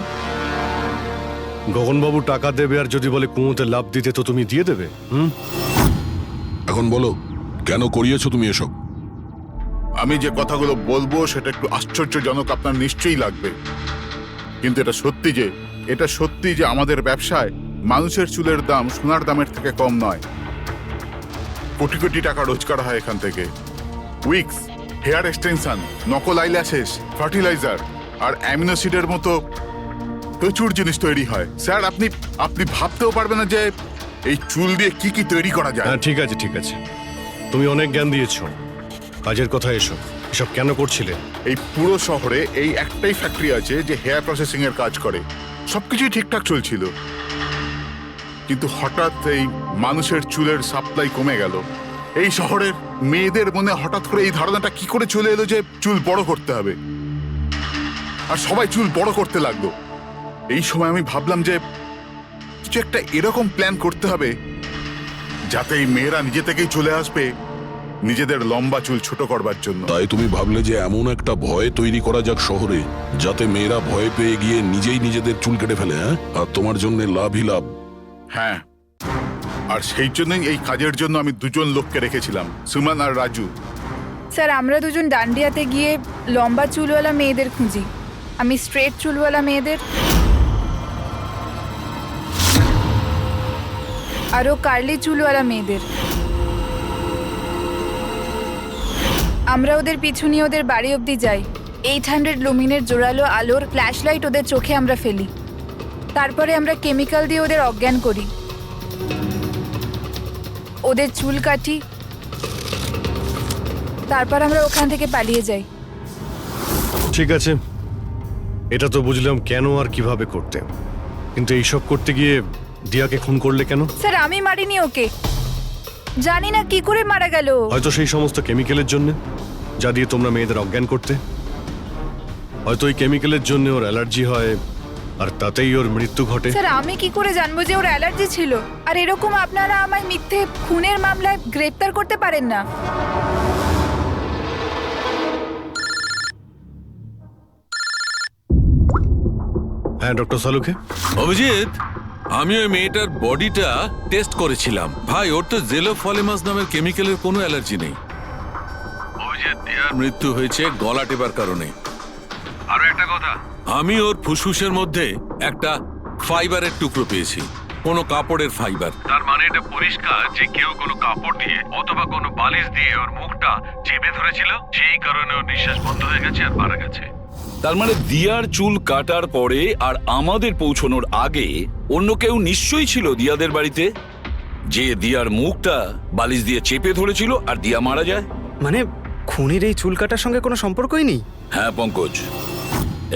[SPEAKER 4] গগনবাবু টাকা দেবে, আর যদি বলে কুঁয়োতে লাভ দিতে তো তুমি দিয়ে দেবে?
[SPEAKER 3] এখন বলো, কেন করিয়েছো তুমি এসব?
[SPEAKER 2] আমি যে কথাগুলো বলবো সেটা একটু আশ্চর্যজনক আপনার নিশ্চয়ই লাগবে, কিন্তু এটা সত্যি যে আমাদের ব্যবসায় মানুষের চুলের দাম সোনার দামের থেকে কম নয়। কোটি কোটি টাকা রোজগার হয় এখান থেকে। উইক্স, হেয়ার এক্সটেনশন, নকল আইল্যাশেস, ফার্টিলাইজার আর অ্যামিনোসিডের মতো প্রচুর জিনিস তৈরি হয়। স্যার আপনি ভাবতেও পারবেন না যে এই চুল দিয়ে কি কি তৈরি করা যায়।
[SPEAKER 4] হ্যাঁ ঠিক আছে, ঠিক আছে, তুমি অনেক জ্ঞান দিয়েছো, কাজের কথা এসো। এসব কেন করছিলে?
[SPEAKER 2] এই পুরো শহরে এই একটাই ফ্যাক্টরি আছে যে হেয়ার প্রসেসিং এর কাজ করে, সবকিছুই ঠিকঠাক চলছিল, কিন্তু হঠাৎ এই মানুষের চুলের সাপ্লাই কমে গেল। এই শহরের মেয়েদের মনে হঠাৎ করে এই ধারণাটা কি করে চলে এলো যে চুল বড় করতে হবে, আর সবাই চুল বড় করতে লাগলো। এই সময় আমি ভাবলাম যে কিছু একটা এরকম প্ল্যান করতে হবে যাতে এই মেয়েরা নিজে থেকেই চলে আসবে নিজেদের লম্বা চুল ছোট করবার জন্য।
[SPEAKER 3] তাই তুমি ভাবলে যে এমন একটা ভয় তৈরি করা যাক শহরে, যাতে মেয়েরা ভয় পেয়ে গিয়ে নিজেই নিজেদের চুল কেটে ফেলে, হ্যাঁ? আর তোমার জন্য লাভই লাভ।
[SPEAKER 2] হ্যাঁ, আর সেই জন্যই এই কাজের জন্য আমি দুজন লোককে রেখেছিলাম, সুমন আর রাজু।
[SPEAKER 9] স্যার আমরা দুজন ডান্ডিয়াতে গিয়ে লম্বা চুলওয়ালা মেয়েদের খুঁজি, আমি স্ট্রেট চুলওয়ালা মেয়েদের, আরও কার্লি চুলওয়ালা মেয়েদের। আমরা ওদের পিছু নিয়ে ওদের বাড়ি অবধি যাই, 800 লুমিনের জোরালো আলোর ফ্ল্যাশ লাইট ওদের চোখে আমরা ফেলি, তারপরে আমরা কেমিক্যাল দিয়ে ওদের অজ্ঞান করি, ওদের চুল কাটি, তারপর আমরা ওখান থেকে পালিয়ে যাই।
[SPEAKER 4] ঠিক আছে, এটা তো বুঝলাম কেন আর কিভাবে করতে, কিন্তু এইসব করতে গিয়ে দিয়াকে খুন করলে কেন?
[SPEAKER 9] স্যার আমি মারিনি ওকে, জানি না কি করে মারা গেল।
[SPEAKER 4] হয়তো সেই সমস্ত কেমিক্যালের জন্য যা দিয়ে তোমরা মেয়েদের অজ্ঞান করতে। হয়তো ওই কেমিক্যালের জন্য ওর অ্যালার্জি হয় আর তাতেই ওর মৃত্যু ঘটে।
[SPEAKER 9] স্যার আমি কি করে জানবো যে ওর অ্যালার্জি ছিল? আর এরকম আপনারা আমায় মিথ্যে খুনের মামলায় গ্রেপ্তার করতে পারেন না।
[SPEAKER 4] হ্যাঁ ডক্টর সালুকে।
[SPEAKER 13] অভিজিৎ, আমি ওই মেয়েটার বডিটা টেস্ট করেছিলাম। ভাই, ওর তো জেলোফলেমাস নামের কেমিক্যালের কোনো অ্যালার্জি নেই। অভিজিৎ, দিয়ার মৃত্যু হয়েছে গলা টেপার কারণে। আরো একটা কথা, আমি ওর ফুসফুসের মধ্যে একটা ফাইবারের টুকরো পেয়েছি, কোনো কাপড়ের ফাইবার। তার মানে এটা পরিষ্কার যে কেউ কোনো কাপড় দিয়ে অথবা কোনো বালিশ দিয়ে ওর মুখটা চেপে ধরেছিল, সেই কারণে ওর নিঃশ্বাস বন্ধ হয়ে গেছে আর মারা গেছে।
[SPEAKER 11] তার মানে দিয়ার চুল কাটার পরে আর আমাদের পৌঁছানোর আগে অন্য কেউ নিশ্চয়ই ছিল দিয়াদের বাড়িতে, যে দিয়ার মুখটা বালিশ দিয়ে চেপে ধরেছিল আর দিয়া মারা যায়।
[SPEAKER 10] মানে খুনির এই চুল কাটার সঙ্গে কোনো সম্পর্কই নেই?
[SPEAKER 11] হ্যাঁ পঙ্কজ,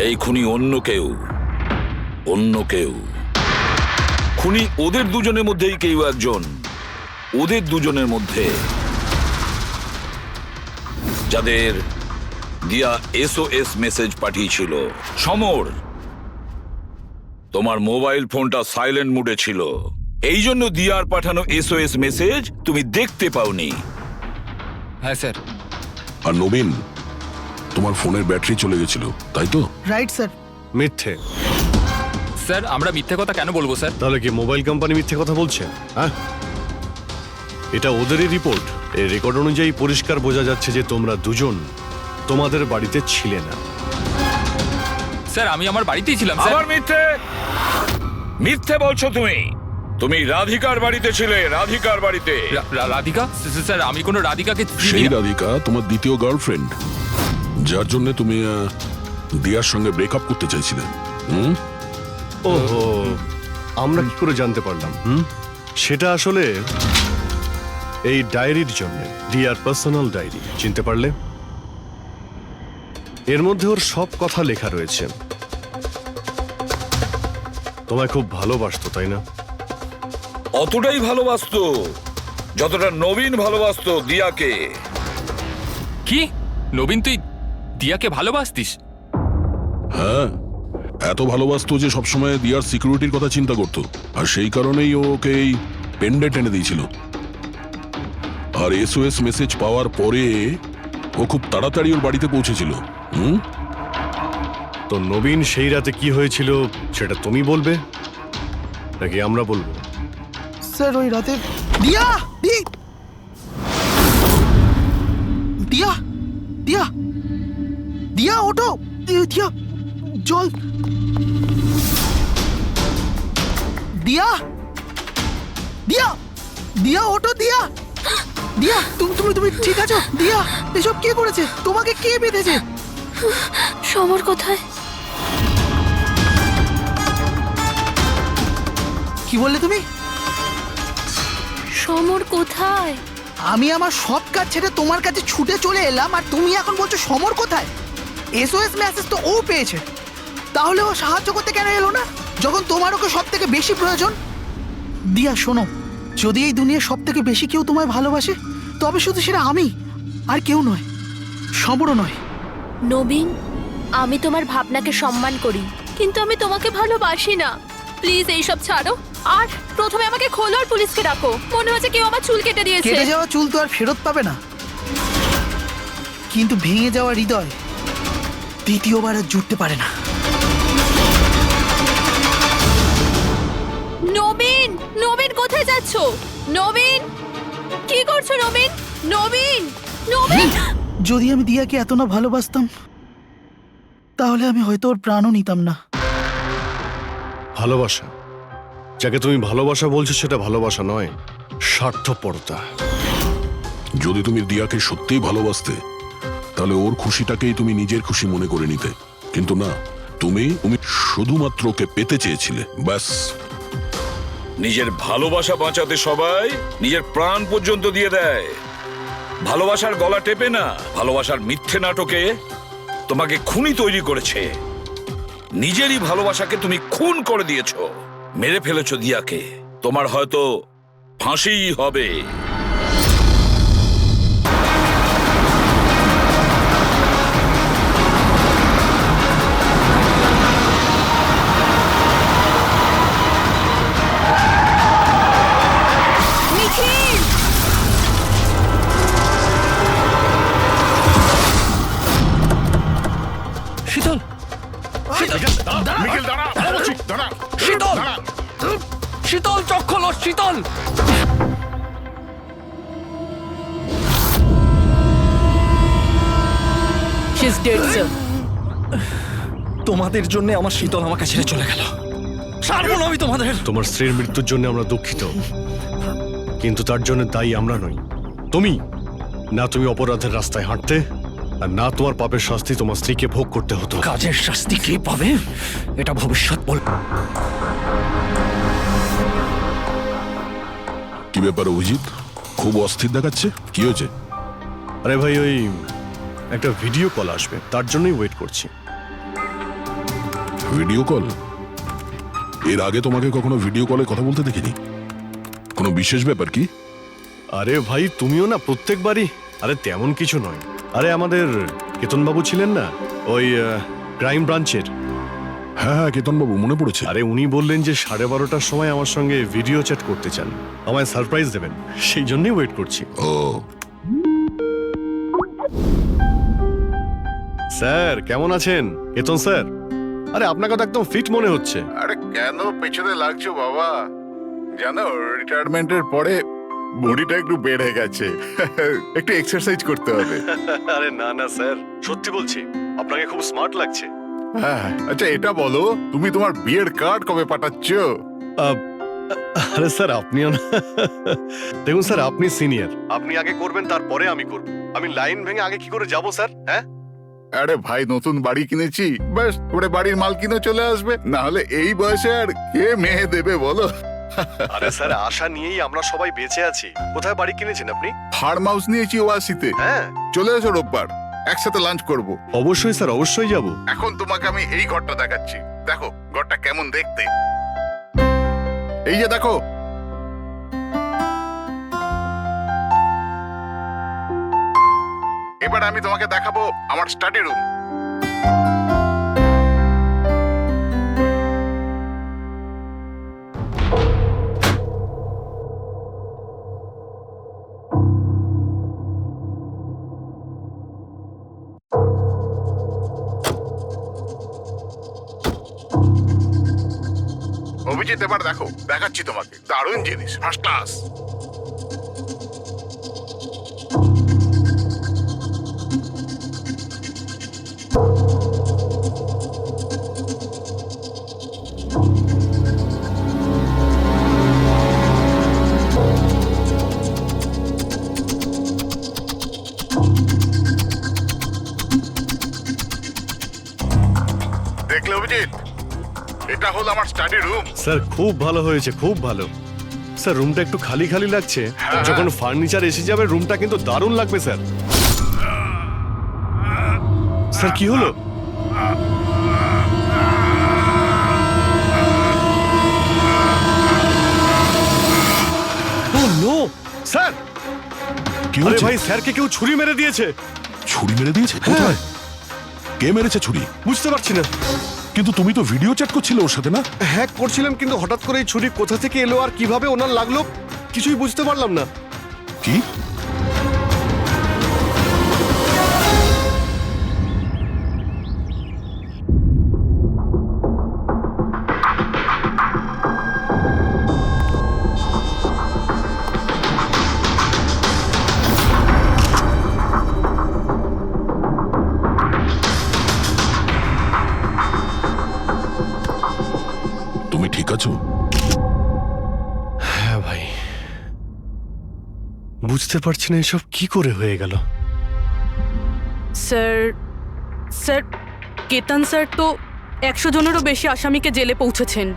[SPEAKER 11] এই খুনি অন্য কেউ, অন্য কেউ। খুনি ওদের দুজনের মধ্যেই কেউ একজন, ওদের দুজনের মধ্যে যাদের দিয়া SOS মেসেজ পাঠিয়েছিল। সমর, তোমার মোবাইল ফোনটা সাইলেন্ট মুডে ছিল, এই জন্য দিয়ার পাঠানো SOS মেসেজ তুমি দেখতে পাওনি।
[SPEAKER 1] হ্যাঁ স্যার।
[SPEAKER 3] আর নবীন, তোমার ফোনের ব্যাটারি চলে গেছিল, তাই তো?
[SPEAKER 8] Right sir.
[SPEAKER 4] মিথ্যে।
[SPEAKER 1] স্যার আমরা মিথ্যে কথা কেন বলবো স্যার?
[SPEAKER 4] তাহলে কি মোবাইল কোম্পানি মিথ্যে কথা বলছে? হ্যাঁ, এটা ওদেরই রিপোর্ট। এই রেকর্ড অনুযায়ী পরিষ্কার বোঝা যাচ্ছে যে তোমরা দুজন তোমাদের বাড়িতে ছিলে না।
[SPEAKER 1] স্যার আমি আমার বাড়িতেই ছিলাম স্যার।
[SPEAKER 11] আবার মিথ্যে, মিথ্যে বলছো তুমি। তুমি রাধিকার বাড়িতে ছিলে, রাধিকার বাড়িতে।
[SPEAKER 1] রাধিকা? স্যার আমি কোনো রাধিকাকে চিনি
[SPEAKER 3] সেই
[SPEAKER 1] না।
[SPEAKER 3] রাধিকা তোমার দ্বিতীয় গার্লফ্রেন্ড, যার জন্য তুমি দিয়ার সঙ্গে ব্রেকআপ করতে চাইছিলে।
[SPEAKER 4] ওহো, আমরা কি করে জানতে পারলাম? সেটা আসলে এই ডায়েরির জন্য, দিয়ার পার্সোনাল ডায়েরি। চিনতে পারলে? এর মধ্যে ওর সব কথা লেখা রয়েছে। তোমায় খুব ভালোবাসতো, তাই না?
[SPEAKER 11] অতটাই ভালোবাসতো যতটা নবীন ভালোবাসতো দিয়াকে।
[SPEAKER 1] কি? নবীন তুই দিয়াকে ভালোবাসতিস?
[SPEAKER 3] হ্যাঁ, এত ভালোবাসতো যে সবসময় দিয়ার সিকিউরিটির কথা চিন্তা করতো, আর সেই কারণেই ও ওকে এই পেন্ডেন্ট এনে দিয়েছিল। আর SOS মেসেজ পাওয়ার পরে ও খুব তাড়াতাড়ি ওর বাড়িতে পৌঁছেছিল।
[SPEAKER 4] তো নবীন সেই রাতে কি হয়েছিল সেটা তুমি বলবে নাকি আমরা বলবো?
[SPEAKER 8] স্যার ওই রাতে দিয়া দিয়া দিয়া দিয়া ওঠো, দিয়া জল, দিয়া দিয়া দিয়া ওঠো, দিয়া দিয়া তুমি তুমি তুমি ঠিক আছো? দিয়া এসব কে করেছে? তোমাকে কে বেঁধেছে?
[SPEAKER 12] সমর কোথায়?
[SPEAKER 8] কি বললে তুমি?
[SPEAKER 12] সমর কোথায়?
[SPEAKER 8] আমি আমার সব কাজ ছেড়ে তোমার কাছে ছুটে চলে এলাম, আর তুমি এখন বলছো সমর কোথায়? SOS মেসেজ তো ও পেয়েছে, তাহলে ও সাহায্য করতে কেন এলো না যখন তোমার ওকে সব থেকে বেশি প্রয়োজন? দিয়া শোনো, যদি এই দুনিয়ার সব থেকে বেশি কেউ তোমায় ভালোবাসে, তবে শুধু সেটা আমি, আর কেউ নয়, সমরও নয়।
[SPEAKER 12] নবীন, আমি তোমার ভাবনাকে সম্মান করি, কিন্তু আমি তোমাকে ভালোবাসি না। প্লিজ এইসব ছাড়ো, আর প্রথমে আমাকে খোলো আর পুলিশকে ডাকো। মনে হচ্ছে কেউ আমার চুল কেটে দিয়েছে।
[SPEAKER 8] কেটে যাওয়া চুল তো আর ফেরত পাবে না, কিন্তু ভেঙে যাওয়া হৃদয় দ্বিতীয়বার আর জুটতে পারে না।
[SPEAKER 12] নবীন, নবীন কোথায় যাচ্ছ? নবীন, কি করছো নবীন? নবীন, নবীন!
[SPEAKER 8] যদি আমি দিয়াকে এত না ভালোবাসতাম, তাহলে আমি হয়তো ওর প্রাণও নিতাম না।
[SPEAKER 4] ভালোবাসা, যাকে তুমি ভালোবাসা বলছো সেটা ভালোবাসা নয়, স্বার্থপরতা।
[SPEAKER 3] যদি তুমি দিয়াকে সত্যিই ভালোবাসতে, তাহলে ওর খুশিটাকেই তুমি নিজের খুশি মনে করে নিতে, কিন্তু না, তুমি শুধুমাত্র ওকে পেতে চেয়েছিলে, ব্যাস।
[SPEAKER 11] নিজের ভালোবাসা বাঁচাতে সবাই নিজের প্রাণ পর্যন্ত দিয়ে দেয়। ভালোবাসার গলা টেপে না, ভালোবাসার মিথ্যে নাটকে তোমাকে খুনি তৈরি করেছে। নিজেরই ভালোবাসাকে তুমি খুন করে দিয়েছো, মেরে ফেলেছো দিয়াকে। তোমার হয়তো ফাঁসিই হবে।
[SPEAKER 6] শীতল,
[SPEAKER 2] নিখিল দাঁড়া, দাঁড়া,
[SPEAKER 6] শীতল,
[SPEAKER 2] দাঁড়া।
[SPEAKER 6] শীতল, চোখ খোলো, শীতল।
[SPEAKER 7] She is dead sir.
[SPEAKER 6] তোমাদের জন্য আমার শীতল আমাকে ছেড়ে চলে গেল। ছাড়বো না আমি তোমাদের।
[SPEAKER 4] তোমার স্ত্রীর মৃত্যুর জন্য আমরা দুঃখিত, কিন্তু তার জন্য দায়ী আমরা নই, তুমি। না তুমি অপরাধের রাস্তায় হাঁটতে, আর না তোমার পাপের শাস্তি তোমার স্ত্রীকে ভোগ করতে হতো।
[SPEAKER 6] কাজের শাস্তি কে পাবে এটা ভবিষ্যৎ বল।
[SPEAKER 3] কি ব্যাপার অভিজিৎ, খুব অস্থির দেখাচ্ছে, কি হয়েছে?
[SPEAKER 4] আরে ভাই, ওই একটা ভিডিও কল আসবে, তার জন্যই ওয়েট করছি।
[SPEAKER 3] Video call? এর আগে তোমাকে কখনো ভিডিও কলে কথা বলতে দেখিনি। কোনো বিশেষ ব্যাপার কি?
[SPEAKER 4] আরে ভাই, তুমিও না প্রত্যেকবারই। আরে তেমন কিছু নয়। আরে আমাদের কেতনবাবু ছিলেন না, ওই ক্রাইম ব্রাঞ্চের।
[SPEAKER 3] হ্যাঁ হ্যাঁ, কেতনবাবু, মনে পড়েছে।
[SPEAKER 4] আরে উনি বললেন যে 12:30টার সময় আমার সঙ্গে ভিডিও চ্যাট করতে চান, আমায় সারপ্রাইজ দেবেন, সেই জন্যই ওয়েট করছি।
[SPEAKER 3] ও
[SPEAKER 4] স্যার কেমন আছেন? কেতন স্যার, আরে আপনাকে তো একদম ফিট মনে হচ্ছে।
[SPEAKER 2] আরে কেন পেছনে লাগছো বাবা? জানো, রিটায়ারমেন্টের পরে বডিটা একটু বেড়ে গেছে, একটু এক্সারসাইজ করতে হবে।
[SPEAKER 4] আরে না না স্যার, সত্যি বলছি, আপনাকে খুব স্মার্ট লাগছে।
[SPEAKER 2] হ্যাঁ, আচ্ছা এটা বলো, তুমি তোমার বিয়ের কার্ড কবে পাঠাচ্ছ?
[SPEAKER 4] আরে স্যার আপনিও না, দেখুন স্যার, আপনি সিনিয়র, আপনি আগে করবেন, তারপরে আমি করব। আমি লাইন ভেঙে আগে কি করে যাব স্যার? হ্যাঁ,
[SPEAKER 2] আরে ভাই, নতুন বাড়ি কিনেছি, ব্যাস ওরে বাড়ির মাল কিনে চলে আসবে, না হলে এই বয়সে আর কে মেয়ে দেবে বলো?
[SPEAKER 4] আরে স্যার, আশা নিয়েই আমরা সবাই বেঁচে আছি। কোথায় বাড়ি কিনেছেন আপনি?
[SPEAKER 2] ফার্ম হাউস নিয়েছি ওয়াসিতে।
[SPEAKER 4] হ্যাঁ,
[SPEAKER 2] চলে এসো রোববার, একসাথে লাঞ্চ করব।
[SPEAKER 4] অবশ্যই স্যার, অবশ্যই যাব।
[SPEAKER 2] এখন তোমাকে আমি এই ঘরটা দেখাচ্ছি, দেখো ঘরটা কেমন দেখতে। এই যে দেখো, এবার আমি তোমাকে দেখাবো আমার স্টাডি রুম। অভিজিৎ, এবার দেখো, দেখাচ্ছি তোমাকে দারুণ জিনিস, ফার্স্ট ক্লাস। দেখলে অভিজিৎ, এটা হলো আমার স্টাডি রুম।
[SPEAKER 4] স্যার খুব ভালো হয়েছে, খুব ভালো। স্যার রুমটা একটু খালি খালি লাগছে, যখন ফার্নিচার এসে যাবে রুমটা কিন্তু দারুণ লাগবে স্যার। স্যার কি হলো? ও নো স্যার,
[SPEAKER 3] কি
[SPEAKER 4] আরে
[SPEAKER 3] হয়েছে?
[SPEAKER 4] ভাই, স্যারকে কেউ ছুরি মেরে দিয়েছে।
[SPEAKER 3] ছুরি মেরে দিয়েছে? কোথায়? কে মেরেছে ছুরি?
[SPEAKER 4] বুঝতে পারছি না।
[SPEAKER 3] কিন্তু তুমি তো ভিডিও চ্যাট করছিলে ওর সাথে না?
[SPEAKER 4] হ্যাক করছিলাম, কিন্তু হঠাৎ করে এই ছুরি কোথা থেকে এলো আর কিভাবে ওনার লাগলো কিছুই বুঝতে পারলাম না।
[SPEAKER 3] কি? তুমি ঠিক আছো?
[SPEAKER 4] হ্যাঁ ভাই, বুঝতে পারছি না এসব কি করে হয়ে গেল।
[SPEAKER 7] স্যার, স্যার, কেতন স্যার তো 100 জনেরও বেশি আসামিকে জেলে পৌঁছেছেন।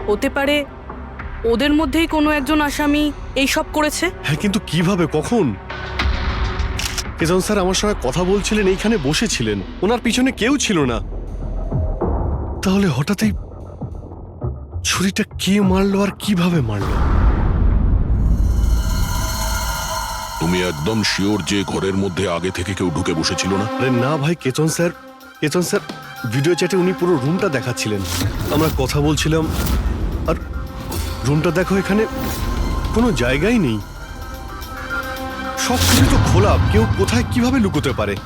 [SPEAKER 7] হতে পারে ওদের মধ্যেই কোনো একজন আসামি এই সব করেছে।
[SPEAKER 4] হ্যাঁ, কিন্তু কিভাবে, কখন? কেতন স্যার আমার সঙ্গে কথা বলছিলেন, এইখানে বসেছিলেন, ওনার পিছনে কেউ ছিল না। তাহলে হঠাৎই ছুরিটা কে মারলো আর কিভাবে মারলো?
[SPEAKER 3] তুমি একদম শিওর যে ঘরের মধ্যে আগে থেকে কেউ ঢুকে বসেছিল না?
[SPEAKER 4] আরে না ভাই, কেতন স্যার ভিডিও চ্যাটে উনি পুরো রুমটা দেখাচ্ছিলেন, আমরা কথা বলছিলাম, আর রুমটা দেখো, এখানে কোনো জায়গাই নেই, সব কিছু তো খোলা, কেউ কোথায় কিভাবে লুকোতে পারে?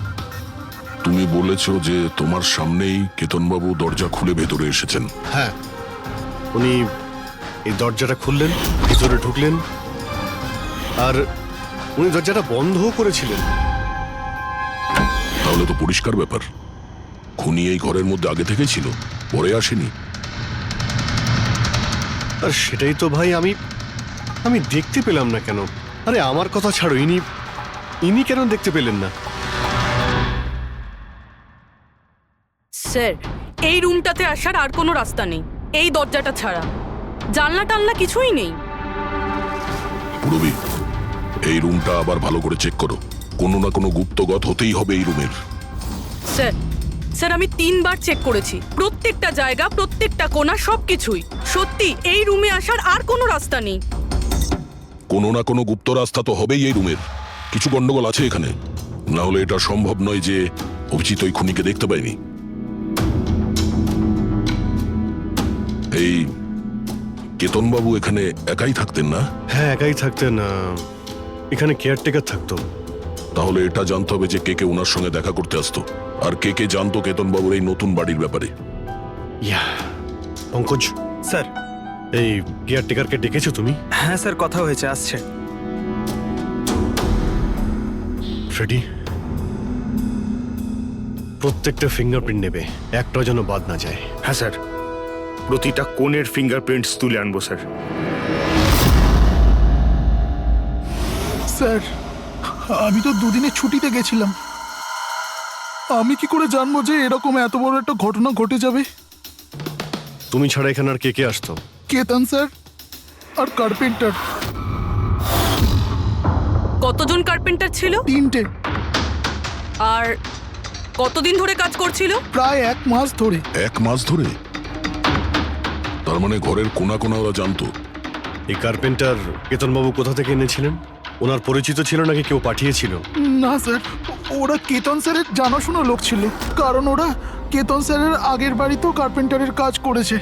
[SPEAKER 3] তুমি বলেছো যে তোমার সামনেই কেতনবাবু দরজা খুলে ভেতরে এসেছেন।
[SPEAKER 4] হ্যাঁ, উনি এই দরজাটা খুললেন, ভিতরে ঢুকলেন, আর উনি দরজাটা বন্ধও করেছিলেন।
[SPEAKER 3] তাহলে তো পরিষ্কার ব্যাপার, খুনি এই ঘরের মধ্যে আগে থেকেই ছিল, পরে আসেনি।
[SPEAKER 4] আর সেটাই তো ভাই আমি দেখতে পেলাম না কেন? আরে আমার কথা ছাড়ো, ইনি কেন দেখতে পেলেন না?
[SPEAKER 7] স্যার, এই রুমটাতে আসার আর কোনো রাস্তা নেই, এই দরজাটা ছাড়া। জানলা টানলা কিছুই নেই।
[SPEAKER 3] পুরবি, এই রুমটা আবার ভালো করে চেক করো, কোনো না কোনো গুপ্তগত হতেই হবে এই রুমের।
[SPEAKER 7] স্যার স্যার আমি 3 বার চেক করেছি, প্রত্যেকটা জায়গা, প্রত্যেকটা কোণা, সবকিছুই। সত্যি এই রুমে আসার আর কোনো রাস্তা নেই।
[SPEAKER 3] কোনো না কোনো গুপ্ত রাস্তা তো হবেই এই রুমের, কিছু গন্ডগোল আছে এখানে, না হলে এটা সম্ভব নয় যে অভিজিৎ ওই খুনিকে দেখতে পায়নি। এই কেতনবাবু এখানে একাই থাকতেন না?
[SPEAKER 4] হ্যাঁ, একাই থাকতেন, এখানে কেয়ারটেকার থাকতো।
[SPEAKER 3] তাহলে এটা জানতে হবে যে কে কে ওনার সঙ্গে দেখা করতে আসতো, আর কে কে জানতো কেতনবাবুর এই নতুন বাড়ির ব্যাপারে।
[SPEAKER 4] পঙ্কজ
[SPEAKER 10] স্যার,
[SPEAKER 4] এই কেয়ারটেকারকে ডেকেছো তুমি?
[SPEAKER 10] হ্যাঁ স্যার, কথা হয়েছে, আসছে।
[SPEAKER 4] ফ্রেডি, প্রত্যেকটা ফিঙ্গারপ্রিন্ট নেবে, একটাও যেন বাদ না যায়।
[SPEAKER 5] হ্যাঁ স্যার, প্রতিটা কোণের ফিঙ্গারপ্রিন্টস তুলে আনবো স্যার।
[SPEAKER 8] স্যার, আমি তো দুদিনের ছুটিতে গেছিলাম, আমি কি করে জানবো যে এরকম এত বড় একটা ঘটনা ঘটে যাবে?
[SPEAKER 4] তুমি ছাড়া এখানে আর কে কে আসতো?
[SPEAKER 8] কেতন স্যার আর কার্পেন্টার।
[SPEAKER 7] কতজন কার্পেন্টার ছিল?
[SPEAKER 8] 3টে।
[SPEAKER 7] আর কতদিন ধরে কাজ করছিল?
[SPEAKER 8] প্রায় 1 মাস ধরে।
[SPEAKER 3] 1 মাস ধরে? তার মানে ঘরের কোনা কোনা ওরা জানতো।
[SPEAKER 4] এই কার্পেন্টার কেতনবাবু কোথা থেকে এনেছিলেন? ওনার পরিচিত ছিল নাকি কেউ পাঠিয়েছিল?
[SPEAKER 8] না স্যার, ওরা কেতন স্যারের জানাশোনা লোক ছিল, কারণ ওরা কেতন স্যারের আগের বাড়িতেও কার্পেন্টারের কাজ করেছে।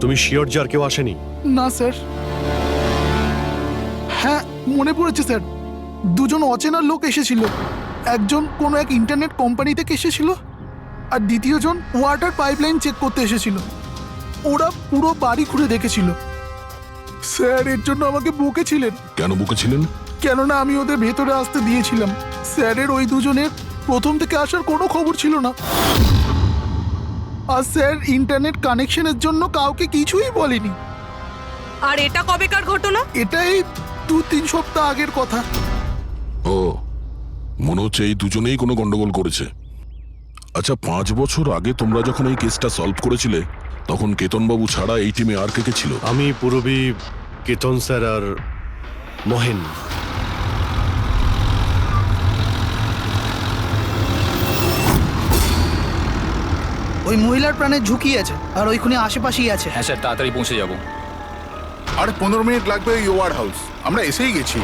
[SPEAKER 4] তুমি শিওর যে আর কেউ আসেনি?
[SPEAKER 8] না স্যার। হ্যাঁ, মনে পড়েছে স্যার, 2জন অচেনা লোক এসেছিল, একজন কোনো এক ইন্টারনেট কোম্পানি থেকে এসেছিল, আর দ্বিতীয়জন ওয়াটার পাইপলাইন চেক করতে এসেছিল। ওরা পুরো বাড়ি ঘুরে দেখেছিল। স্যার এর জন্য আমাকে বকেছিলেন।
[SPEAKER 3] কেন বকেছিলেন?
[SPEAKER 8] কেননা আমি ওদের ভেতরে আসতে দিয়েছিলাম। স্যারের ওই 2জনের প্রথম থেকে আসার কোনো খবর ছিল না, আর স্যার ইন্টারনেট কানেকশনের জন্য কাউকে কিছুই বলেনি।
[SPEAKER 7] আর এটা কবেকার ঘটনা?
[SPEAKER 8] এটাই 2-3 সপ্তাহ আগের কথা।
[SPEAKER 3] ও, মনে হচ্ছে এই দুজনেই কোনো গন্ডগোল করেছে। আচ্ছা, 5 বছর আগে তোমরা যখন এই কেসটা সলভ করেছিলে, তখন কেতনবাবু ছাড়া এই টিমে আর কে কে ছিল?
[SPEAKER 4] আমি, পুরবী, কেতন স্যার আর মহেন।
[SPEAKER 8] ওই মহিলার প্রাণের ঝুঁকি আছে, আর ওইখানে আশেপাশেই আছে।
[SPEAKER 1] হ্যাঁ স্যার, তাড়াতাড়ি পৌঁছে যাব।
[SPEAKER 2] আর 15 মিনিট লাগবে ওই ওয়ার হাউস, আমরা এসেই গেছি।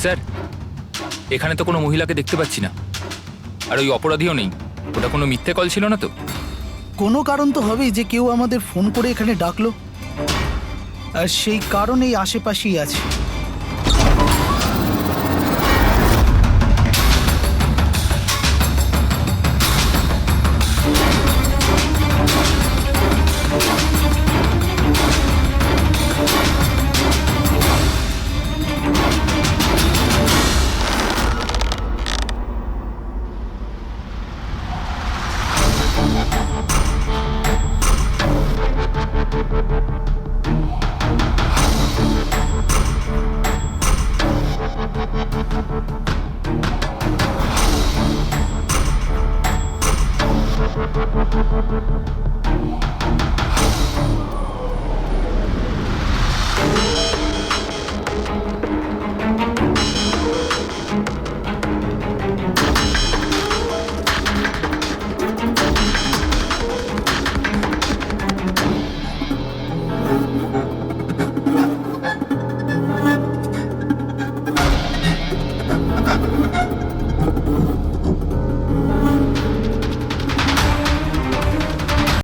[SPEAKER 1] স্যার, এখানে তো কোনো মহিলাকে দেখতে পাচ্ছি না, আর ওই অপরাধীও নেই। ওটা কোনো মিথ্যে কল ছিল না তো?
[SPEAKER 8] কোনো কারণ তো হবেই যে কেউ আমাদের ফোন করে এখানে ডাকলো, আর সেই কারণেই আশেপাশেই আছে।